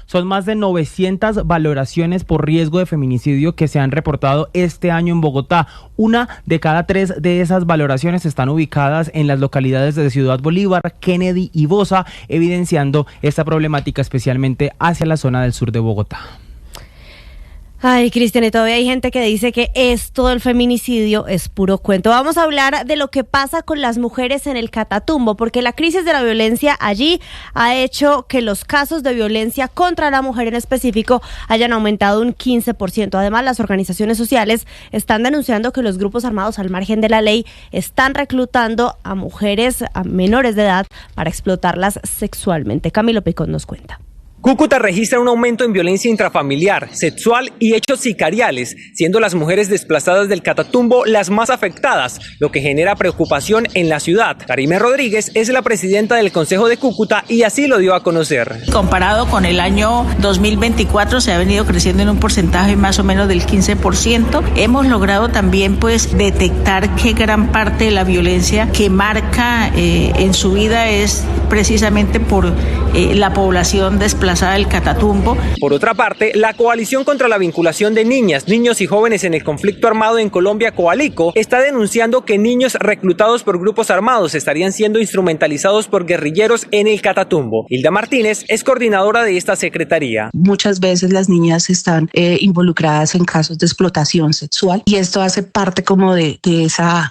Son más de 900 valoraciones por riesgo de feminicidio que se han reportado este año en Bogotá. 1 de cada 3 de esas valoraciones están ubicadas en las localidades de Ciudad Bolívar, Kennedy y Bosa, evidenciando esta problemática especialmente hacia la zona del sur de Bogotá.
Ay, Cristian, y todavía hay gente que dice que esto del feminicidio es puro cuento. Vamos a hablar de lo que pasa con las mujeres en el Catatumbo, porque la crisis de la violencia allí ha hecho que los casos de violencia contra la mujer en específico hayan aumentado un 15%. Además, las organizaciones sociales están denunciando que los grupos armados al margen de la ley están reclutando a mujeres a menores de edad para explotarlas sexualmente. Camilo Picón nos cuenta.
Cúcuta registra un aumento en violencia intrafamiliar, sexual y hechos sicariales, siendo las mujeres desplazadas del Catatumbo las más afectadas, lo que genera preocupación en la ciudad. Karime Rodríguez es la presidenta del Consejo de Cúcuta y así lo dio a conocer.
Comparado con el año 2024 se ha venido creciendo en un porcentaje más o menos del 15%. Hemos logrado también detectar que gran parte de la violencia que marca en su vida es precisamente por la población desplazada del Catatumbo.
Por otra parte, la Coalición contra la Vinculación de Niñas, Niños y Jóvenes en el Conflicto Armado en Colombia, Coalico, está denunciando que niños reclutados por grupos armados estarían siendo instrumentalizados por guerrilleros en el Catatumbo. Hilda Martínez es coordinadora de esta secretaría.
Muchas veces las niñas están involucradas en casos de explotación sexual y esto hace parte como de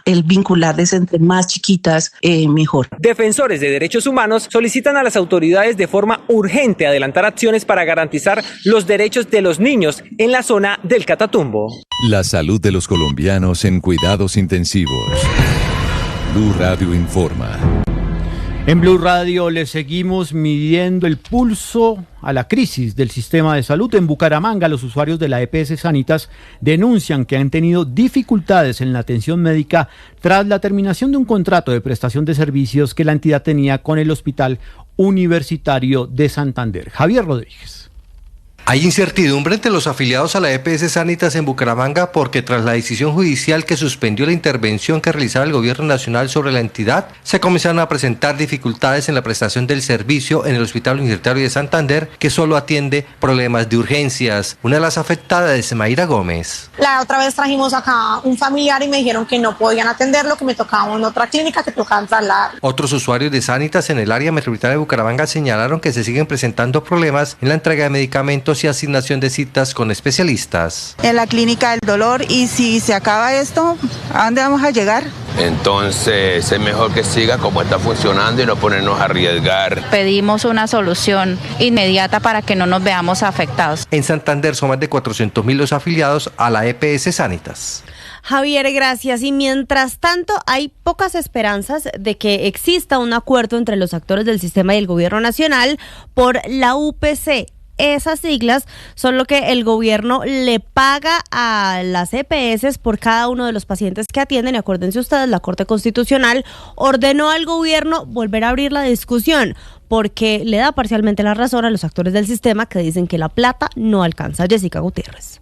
el vincularles entre más chiquitas mejor.
Defensores de derechos humanos solicitan a las autoridades de forma urgente adelantar acciones para garantizar los derechos de los niños en la zona del Catatumbo.
La salud de los colombianos en cuidados intensivos. Blue Radio informa.
En Blue Radio le seguimos midiendo el pulso a la crisis del sistema de salud. En Bucaramanga, los usuarios de la EPS Sanitas denuncian que han tenido dificultades en la atención médica tras la terminación de un contrato de prestación de servicios que la entidad tenía con el Hospital Universitario de Santander. Javier Rodríguez.
Hay incertidumbre entre los afiliados a la EPS Sanitas en Bucaramanga porque tras la decisión judicial que suspendió la intervención que realizaba el gobierno nacional sobre la entidad, se comenzaron a presentar dificultades en la prestación del servicio en el Hospital Universitario de Santander, que solo atiende problemas de urgencias. Una de las afectadas es Mayra Gómez.
La otra vez trajimos acá un familiar y me dijeron que no podían atenderlo, que me tocaba en otra clínica, que tocaban trasladar.
Otros usuarios de Sanitas en el área metropolitana de Bucaramanga señalaron que se siguen presentando problemas en la entrega de medicamentos y asignación de citas con especialistas.
En la clínica del dolor, y si se acaba esto, ¿a dónde vamos a llegar?
Entonces es mejor que siga como está funcionando y no ponernos a arriesgar.
Pedimos una solución inmediata para que no nos veamos afectados.
En Santander son más de 400.000 los afiliados a la EPS Sanitas.
Javier, gracias. Y mientras tanto, hay pocas esperanzas de que exista un acuerdo entre los actores del sistema y el gobierno nacional por la UPC. Esas siglas son lo que el gobierno le paga a las EPS por cada uno de los pacientes que atienden. Y acuérdense ustedes, la Corte Constitucional ordenó al gobierno volver a abrir la discusión porque le da parcialmente la razón a los actores del sistema que dicen que la plata no alcanza. Jessica Gutiérrez.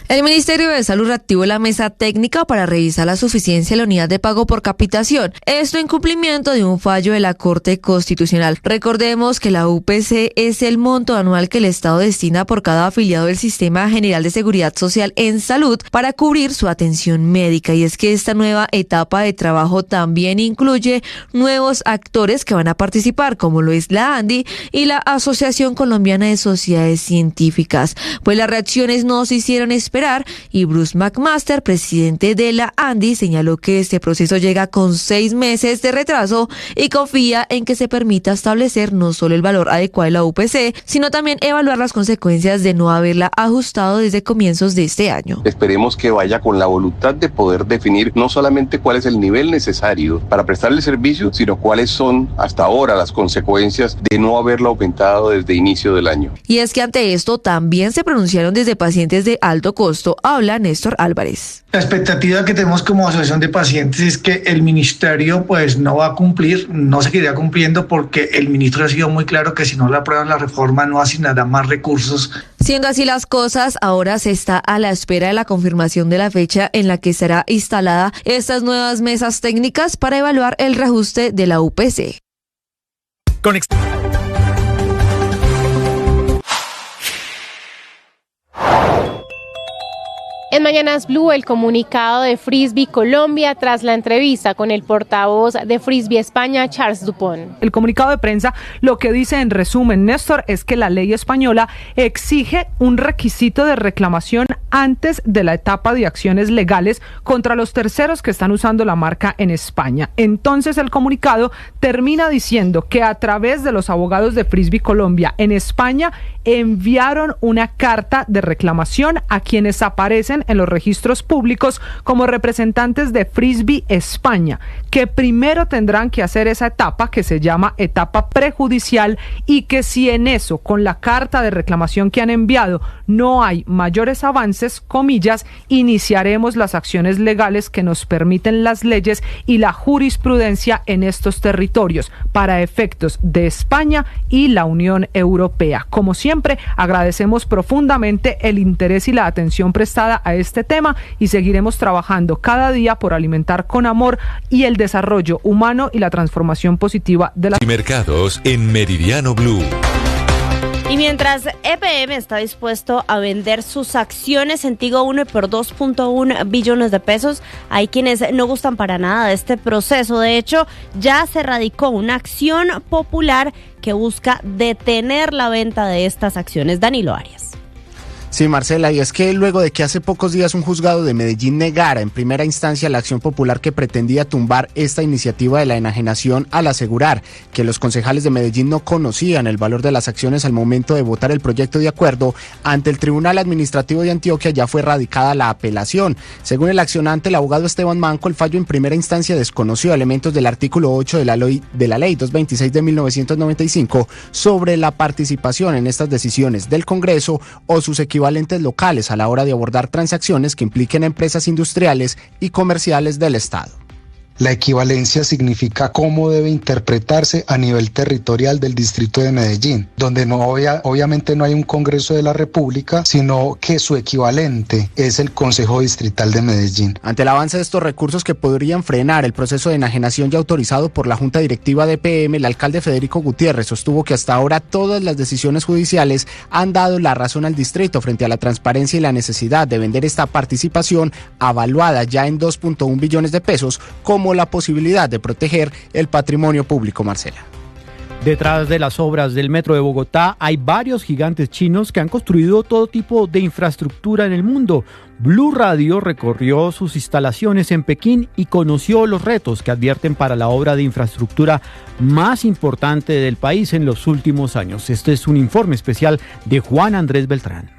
El Ministerio de Salud reactivó la mesa técnica para revisar la suficiencia de la unidad de pago por capitación. Esto en cumplimiento de un fallo de la Corte Constitucional. Recordemos que la UPC es el monto anual que el Estado destina por cada afiliado del Sistema General de Seguridad Social en Salud para cubrir su atención médica. Y es que esta nueva etapa de trabajo también incluye nuevos actores que van a participar, como lo es la ANDI y la Asociación Colombiana de Sociedades Científicas. Pues las reacciones no se hicieron esperar y Bruce McMaster, presidente de la ANDI, señaló que este proceso llega con 6 meses de retraso y confía en que se permita establecer no solo el valor adecuado de la UPC, sino también evaluar las consecuencias de no haberla ajustado desde comienzos de este año.
Esperemos que vaya con la voluntad de poder definir no solamente cuál es el nivel necesario para prestar el servicio, sino cuáles son hasta ahora las consecuencias de no haberlo aumentado desde inicio del año.
Y es que ante esto también se pronunciaron desde pacientes de alto costo. Habla Néstor Álvarez.
La expectativa que tenemos como asociación de pacientes es que el ministerio pues no va a cumplir, no seguirá cumpliendo porque el ministro ha sido muy claro que si no le aprueban la reforma no asignará más recursos.
Siendo así las cosas, ahora se está a la espera de la confirmación de la fecha en la que será instalada estas nuevas mesas técnicas para evaluar el reajuste de la UPC.
En Mañanas Blue, el comunicado de Frisbee Colombia tras la entrevista con el portavoz de Frisbee España, Charles Dupont.
El comunicado de prensa lo que dice en resumen, Néstor, es que la ley española exige un requisito de reclamación antes de la etapa de acciones legales contra los terceros que están usando la marca en España. Entonces el comunicado termina diciendo que a través de los abogados de Frisbee Colombia en España enviaron una carta de reclamación a quienes aparecen en los registros públicos como representantes de Frisbee España, que primero tendrán que hacer esa etapa que se llama etapa prejudicial, y que si en eso, con la carta de reclamación que han enviado, no hay mayores avances, comillas, iniciaremos las acciones legales que nos permiten las leyes y la jurisprudencia en estos territorios para efectos de España y la Unión Europea. Como siempre, agradecemos profundamente el interés y la atención prestada a este tema y seguiremos trabajando cada día por alimentar con amor y el desarrollo humano y la transformación positiva de las
mercados en Meridiano Blue.
Y mientras EPM está dispuesto a vender sus acciones en Tigo 1 por 2.1 billones de pesos, hay quienes no gustan para nada de este proceso. De hecho, ya se radicó una acción popular que busca detener la venta de estas acciones. Danilo Arias.
Sí, Marcela, y es que luego de que hace pocos días un juzgado de Medellín negara en primera instancia la acción popular que pretendía tumbar esta iniciativa de la enajenación al asegurar que los concejales de Medellín no conocían el valor de las acciones al momento de votar el proyecto de acuerdo, ante el Tribunal Administrativo de Antioquia ya fue radicada la apelación. Según el accionante, el abogado Esteban Manco, el fallo en primera instancia desconoció elementos del artículo 8 de la ley 226 de 1995 sobre la participación en estas decisiones del Congreso o sus equivalentes locales a la hora de abordar transacciones que impliquen empresas industriales y comerciales del Estado.
La equivalencia significa cómo debe interpretarse a nivel territorial del distrito de Medellín, donde obviamente no hay un Congreso de la República, sino que su equivalente es el Consejo Distrital de Medellín.
Ante el avance de estos recursos que podrían frenar el proceso de enajenación ya autorizado por la Junta Directiva de EPM, el alcalde Federico Gutiérrez sostuvo que hasta ahora todas las decisiones judiciales han dado la razón al distrito frente a la transparencia y la necesidad de vender esta participación avaluada ya en 2.1 billones de pesos como la posibilidad de proteger el patrimonio público, Marcela.
Detrás de las obras del Metro de Bogotá hay varios gigantes chinos que han construido todo tipo de infraestructura en el mundo. Blue Radio recorrió sus instalaciones en Pekín y conoció los retos que advierten para la obra de infraestructura más importante del país en los últimos años. Este es un informe especial de Juan Andrés Beltrán.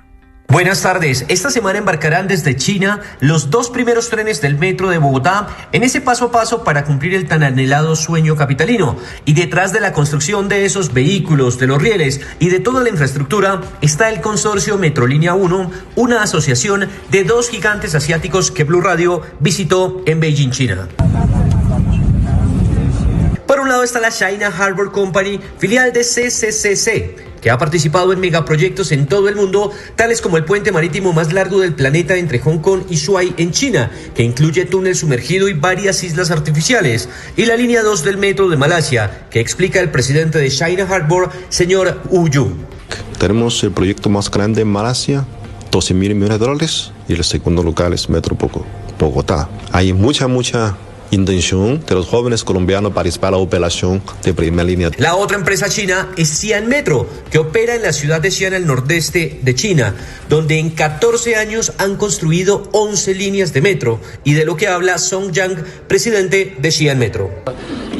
Buenas tardes. Esta semana embarcarán desde China los 2 primeros trenes del Metro de Bogotá en ese paso a paso para cumplir el tan anhelado sueño capitalino. Y detrás de la construcción de esos vehículos, de los rieles y de toda la infraestructura está el consorcio Metrolínea 1, una asociación de 2 gigantes asiáticos que Blue Radio visitó en Beijing, China. Por un lado está la China Harbour Company, filial de CCCC, que ha participado en megaproyectos en todo el mundo, tales como el puente marítimo más largo del planeta entre Hong Kong y Zhuhai en China, que incluye túnel sumergido y varias islas artificiales, y la línea 2 del metro de Malasia, que explica el presidente de China Harbour, señor Wu Yu.
Tenemos el proyecto más grande en Malasia, 12.000 millones de dólares, y el segundo lugar es Metro Bogotá. Hay mucha intención de los jóvenes colombianos participar en la operación de primera línea.
La otra empresa china es Xi'an Metro, que opera en la ciudad de Xi'an, al nordeste de China, donde en 14 años han construido 11 líneas de metro, y de lo que habla Song Yang, presidente de Xi'an Metro.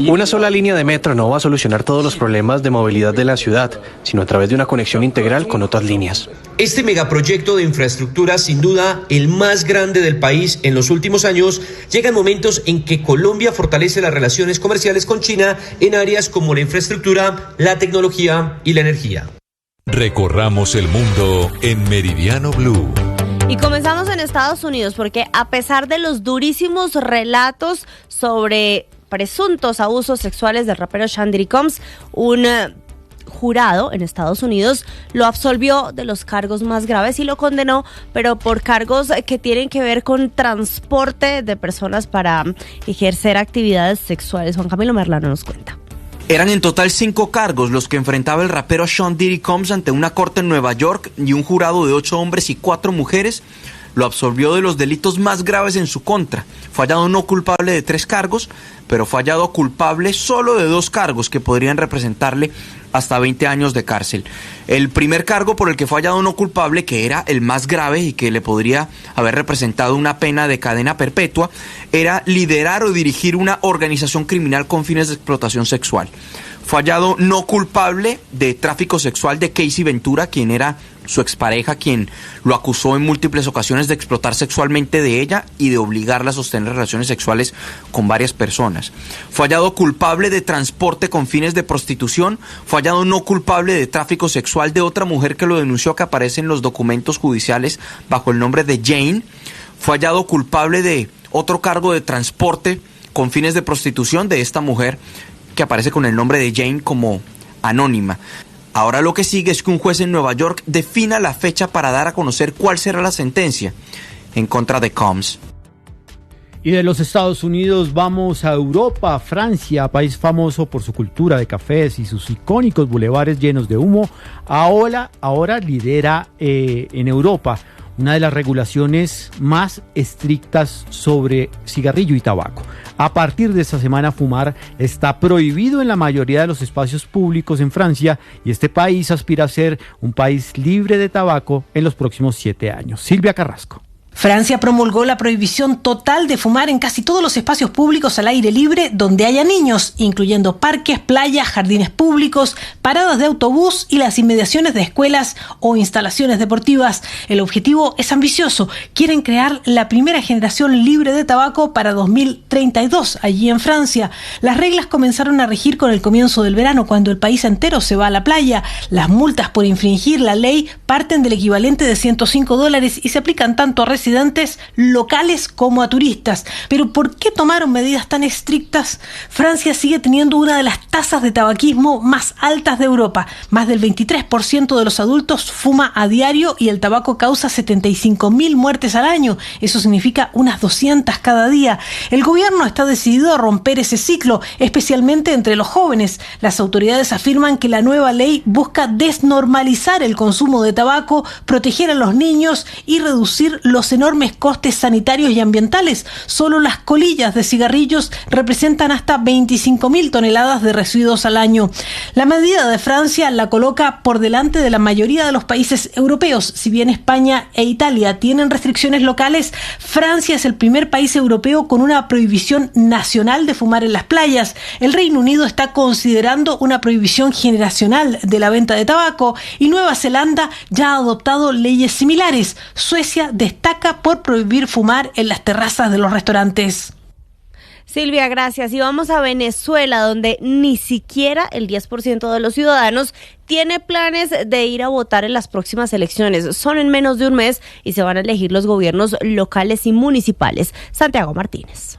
Una sola línea de metro no va a solucionar todos los problemas de movilidad de la ciudad, sino a través de una conexión integral con otras líneas.
Este megaproyecto de infraestructura, sin duda el más grande del país en los últimos años, llega en momentos en que Colombia fortalece las relaciones comerciales con China en áreas como la infraestructura, la tecnología y la energía.
Recorramos el mundo en Meridiano Blue.
Y comenzamos en Estados Unidos porque a pesar de los durísimos relatos sobre presuntos abusos sexuales del rapero Chandri Combs, un jurado en Estados Unidos lo absolvió de los cargos más graves y lo condenó, pero por cargos que tienen que ver con transporte de personas para ejercer actividades sexuales. Juan Camilo Merlano nos cuenta.
Eran en total 5 cargos los que enfrentaba el rapero Sean Diddy Combs ante una corte en Nueva York, y un jurado de 8 hombres y 4 mujeres lo absolvió de los delitos más graves en su contra. Fue hallado no culpable de 3 cargos, pero fue hallado culpable solo de 2 cargos que podrían representarle hasta 20 años de cárcel. El primer cargo por el que fue hallado no culpable, que era el más grave y que le podría haber representado una pena de cadena perpetua, era liderar o dirigir una organización criminal con fines de explotación sexual. Fue hallado no culpable de tráfico sexual de Casey Ventura, quien era su expareja, quien lo acusó en múltiples ocasiones de explotar sexualmente de ella y de obligarla a sostener relaciones sexuales con varias personas. Fue hallado culpable de transporte con fines de prostitución. Fue hallado no culpable de tráfico sexual de otra mujer que lo denunció, que aparece en los documentos judiciales bajo el nombre de Jane. Fue hallado culpable de otro cargo de transporte con fines de prostitución de esta mujer, que aparece con el nombre de Jane como anónima. Ahora lo que sigue es que un juez en Nueva York defina la fecha para dar a conocer cuál será la sentencia en contra de Combs.
Y de los Estados Unidos vamos a Europa. Francia, país famoso por su cultura de cafés y sus icónicos bulevares llenos de humo, ahora lidera en Europa una de las regulaciones más estrictas sobre cigarrillo y tabaco. A partir de esta semana, fumar está prohibido en la mayoría de los espacios públicos en Francia, y este país aspira a ser un país libre de tabaco en los próximos 7 años. Silvia Carrasco.
Francia promulgó la prohibición total de fumar en casi todos los espacios públicos al aire libre donde haya niños, incluyendo parques, playas, jardines públicos, paradas de autobús y las inmediaciones de escuelas o instalaciones deportivas. El objetivo es ambicioso. Quieren crear la primera generación libre de tabaco para 2032 allí en Francia. Las reglas comenzaron a regir con el comienzo del verano, cuando el país entero se va a la playa. Las multas por infringir la ley parten del equivalente de $105 y se aplican tanto a residentes locales como a turistas. Pero ¿por qué tomaron medidas tan estrictas? Francia sigue teniendo una de las tasas de tabaquismo más altas de Europa. Más del 23% de los adultos fuma a diario y el tabaco causa 75.000 muertes al año. Eso significa unas 200 cada día. El gobierno está decidido a romper ese ciclo, especialmente entre los jóvenes. Las autoridades afirman que la nueva ley busca desnormalizar el consumo de tabaco, proteger a los niños y reducir los enormes costes sanitarios y ambientales. Solo las colillas de cigarrillos representan hasta 25.000 toneladas de residuos al año. La medida de Francia la coloca por delante de la mayoría de los países europeos. Si bien España e Italia tienen restricciones locales, Francia es el primer país europeo con una prohibición nacional de fumar en las playas. El Reino Unido está considerando una prohibición generacional de la venta de tabaco, y Nueva Zelanda ya ha adoptado leyes similares. Suecia destaca por prohibir fumar en las terrazas de los restaurantes.
Silvia, gracias. Y vamos a Venezuela, donde ni siquiera el 10% de los ciudadanos tiene planes de ir a votar en las próximas elecciones. Son en menos de un mes y se van a elegir los gobiernos locales y municipales. Santiago Martínez.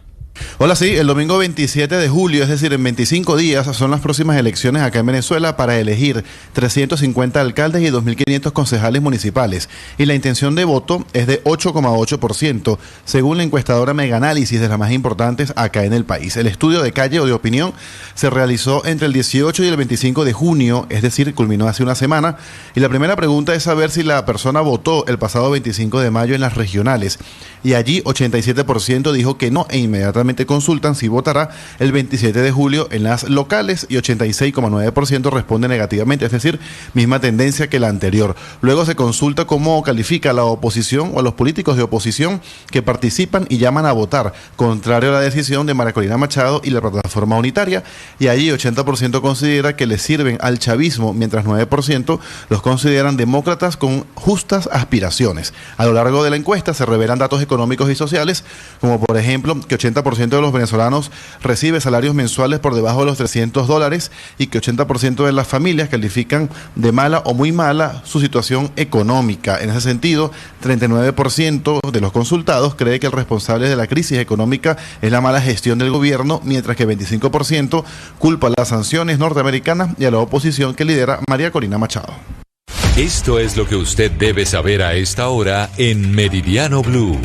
Hola, sí, el domingo 27 de julio, es decir, en 25 días, son las próximas elecciones acá en Venezuela para elegir 350 alcaldes y 2.500 concejales municipales. Y la intención de voto es de 8,8%, según la encuestadora Megaanálisis, de las más importantes acá en el país. El estudio de calle o de opinión se realizó entre el 18 y el 25 de junio, es decir, culminó hace una semana. Y la primera pregunta es saber si la persona votó el pasado 25 de mayo en las regionales. Y allí 87% dijo que no, e inmediatamente consultan si votará el 27 de julio en las locales, y 86,9% responde negativamente, es decir, misma tendencia que la anterior. Luego se consulta cómo califica la oposición o a los políticos de oposición que participan y llaman a votar, contrario a la decisión de María Corina Machado y la Plataforma Unitaria, y allí 80% considera que le sirven al chavismo, mientras 9% los consideran demócratas con justas aspiraciones. A lo largo de la encuesta se revelan datos económicos y sociales, como por ejemplo que 80% 60% de los venezolanos recibe salarios mensuales por debajo de los $300 y que 80% de las familias califican de mala o muy mala su situación económica. En ese sentido, 39% de los consultados cree que el responsable de la crisis económica es la mala gestión del gobierno, mientras que 25% culpa a las sanciones norteamericanas y a la oposición que lidera María Corina Machado.
Esto es lo que usted debe saber a esta hora en Meridiano Blue.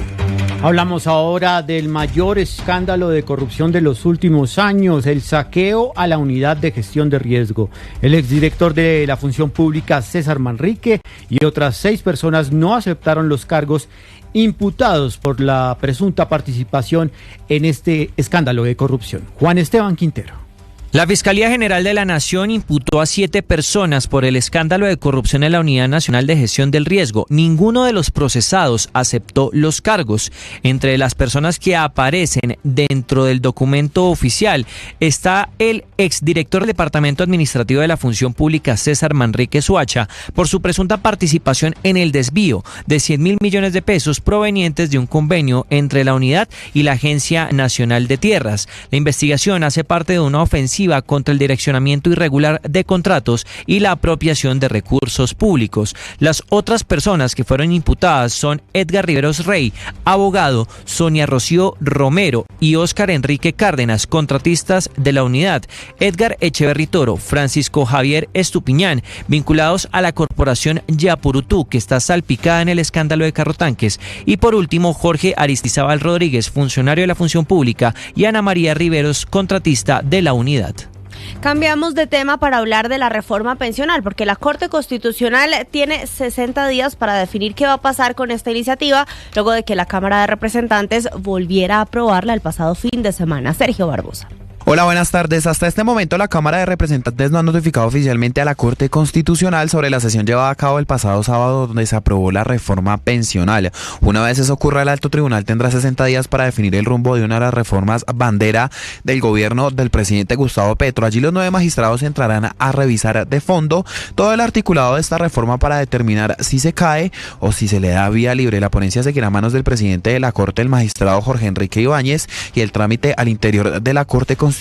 Hablamos ahora del mayor escándalo de corrupción de los últimos años, el saqueo a la unidad de gestión de riesgo. El exdirector de la Función Pública, César Manrique, y otras 6 personas no aceptaron los cargos imputados por la presunta participación en este escándalo de corrupción. Juan Esteban Quintero.
La Fiscalía General de la Nación imputó a 7 personas por el escándalo de corrupción en la Unidad Nacional de Gestión del Riesgo. Ninguno de los procesados aceptó los cargos. Entre las personas que aparecen dentro del documento oficial está el exdirector del Departamento Administrativo de la Función Pública, César Manrique Suacha, por su presunta participación en el desvío de 100.000 millones de pesos provenientes de un convenio entre la unidad y la Agencia Nacional de Tierras. La investigación hace parte de una ofensiva contra el direccionamiento irregular de contratos y la apropiación de recursos públicos. Las otras personas que fueron imputadas son Edgar Riveros Rey, abogado, Sonia Rocío Romero y Óscar Enrique Cárdenas, contratistas de la unidad, Edgar Echeverri Toro, Francisco Javier Estupiñán, vinculados a la corporación Yapurutú, que está salpicada en el escándalo de carrotanques, y por último Jorge Aristizábal Rodríguez, funcionario de la Función Pública, y Ana María Riveros, contratista de la unidad.
Cambiamos de tema para hablar de la reforma pensional, porque la Corte Constitucional tiene 60 días para definir qué va a pasar con esta iniciativa, luego de que la Cámara de Representantes volviera a aprobarla el pasado fin de semana. Sergio Barbosa.
Hola, buenas tardes. Hasta este momento la Cámara de Representantes no ha notificado oficialmente a la Corte Constitucional sobre la sesión llevada a cabo el pasado sábado donde se aprobó la reforma pensional. Una vez eso ocurra, el Alto Tribunal tendrá 60 días para definir el rumbo de una de las reformas bandera del gobierno del presidente Gustavo Petro. Allí los 9 magistrados entrarán a revisar de fondo todo el articulado de esta reforma para determinar si se cae o si se le da vía libre. La ponencia seguirá a manos del presidente de la Corte, el magistrado Jorge Enrique Ibáñez, y el trámite al interior de la Corte Constitucional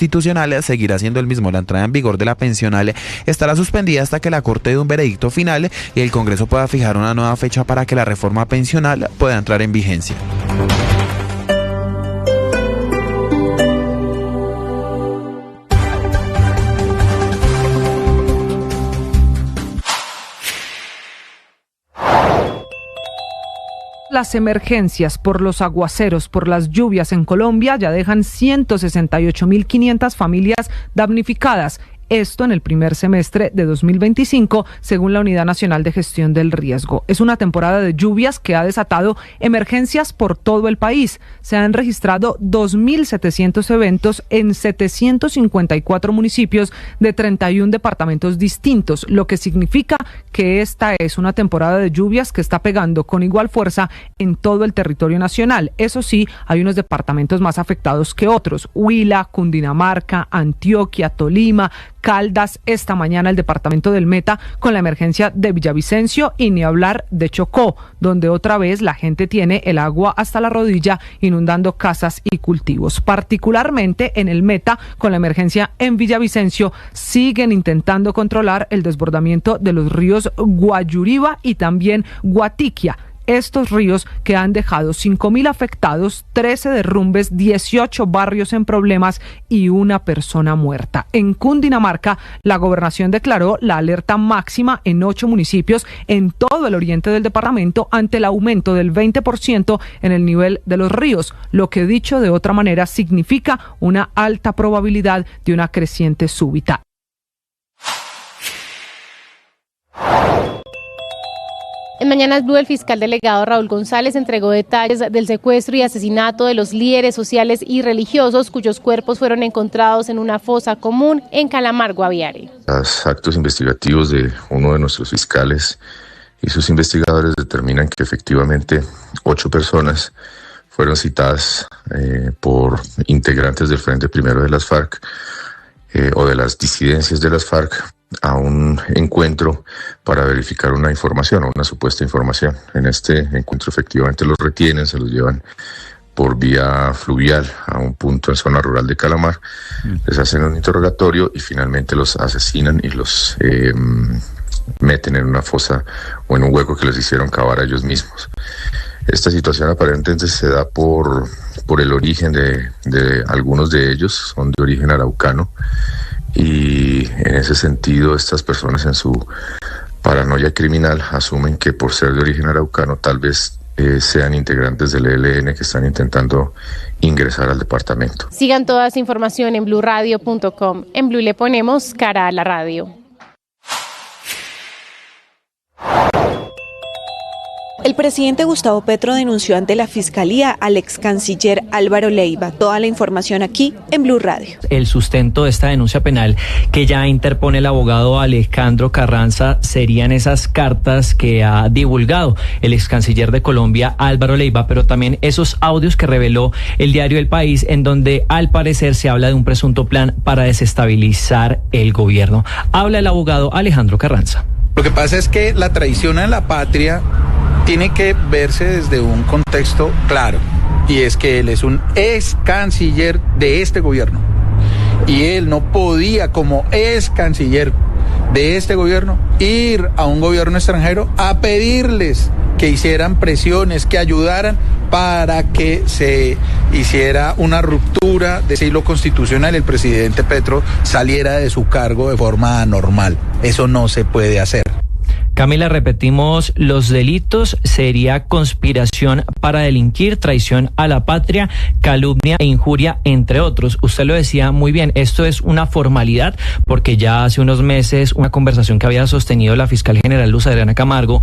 seguirá siendo el mismo. La entrada en vigor de la pensional estará suspendida hasta que la Corte dé un veredicto final y el Congreso pueda fijar una nueva fecha para que la reforma pensional pueda entrar en vigencia.
Las emergencias por los aguaceros, por las lluvias en Colombia ya dejan 168.500 familias damnificadas. Esto en el primer semestre de 2025, según la Unidad Nacional de Gestión del Riesgo. Es una temporada de lluvias que ha desatado emergencias por todo el país. Se han registrado 2.700 eventos en 754 municipios de 31 departamentos distintos, lo que significa que esta es una temporada de lluvias que está pegando con igual fuerza en todo el territorio nacional. Eso sí, hay unos departamentos más afectados que otros: Huila, Cundinamarca, Antioquia, Tolima, Caldas, esta mañana el departamento del Meta con la emergencia de Villavicencio, y ni hablar de Chocó, donde otra vez la gente tiene el agua hasta la rodilla inundando casas y cultivos. Particularmente en el Meta, con la emergencia en Villavicencio, siguen intentando controlar el desbordamiento de los ríos Guayuriba y también Guatiquia. Estos ríos que han dejado 5.000 afectados, 13 derrumbes, 18 barrios en problemas y una persona muerta. En Cundinamarca, la gobernación declaró la alerta máxima en 8 municipios en todo el oriente del departamento ante el aumento del 20% en el nivel de los ríos, lo que, dicho de otra manera, significa una alta probabilidad de una creciente súbita.
En Mañanas Blue, el fiscal delegado Raúl González entregó detalles del secuestro y asesinato de los líderes sociales y religiosos cuyos cuerpos fueron encontrados en una fosa común en Calamar, Guaviare.
Los actos investigativos de uno de nuestros fiscales y sus investigadores determinan que efectivamente 8 personas fueron citadas por integrantes del Frente Primero de las FARC o de las disidencias de las FARC a un encuentro para verificar una información o una supuesta información. En este encuentro efectivamente los retienen, se los llevan por vía fluvial a un punto en zona rural de Calamar, les hacen un interrogatorio y finalmente los asesinan y los meten en una fosa o en un hueco que les hicieron cavar a ellos mismos. Esta situación aparentemente se da por el origen de algunos de ellos, son de origen araucano, y en ese sentido estas personas en su paranoia criminal asumen que por ser de origen araucano tal vez sean integrantes del ELN que están intentando ingresar al departamento.
Sigan toda esa información en bluradio.com. En Blue le ponemos cara a la radio.
El presidente Gustavo Petro denunció ante la Fiscalía al ex canciller Álvaro Leiva. Toda la información aquí en Blue Radio.
El sustento de esta denuncia penal que ya interpone el abogado Alejandro Carranza serían esas cartas que ha divulgado el ex canciller de Colombia Álvaro Leiva, pero también esos audios que reveló el diario El País, en donde al parecer se habla de un presunto plan para desestabilizar el gobierno. Habla el abogado Alejandro Carranza.
Lo que pasa es que la traición a la patria tiene que verse desde un contexto claro, y es que él es un ex canciller de este gobierno, y él no podía, como ex canciller de este gobierno, ir a un gobierno extranjero a pedirles que hicieran presiones, que ayudaran para que se hiciera una ruptura de ese hilo constitucional, el presidente Petro saliera de su cargo de forma anormal. Eso no se puede hacer.
Camila, repetimos, los delitos sería conspiración para delinquir, traición a la patria, calumnia e injuria, entre otros. Usted lo decía muy bien, esto es una formalidad, porque ya hace unos meses una conversación que había sostenido la fiscal general Luz Adriana Camargo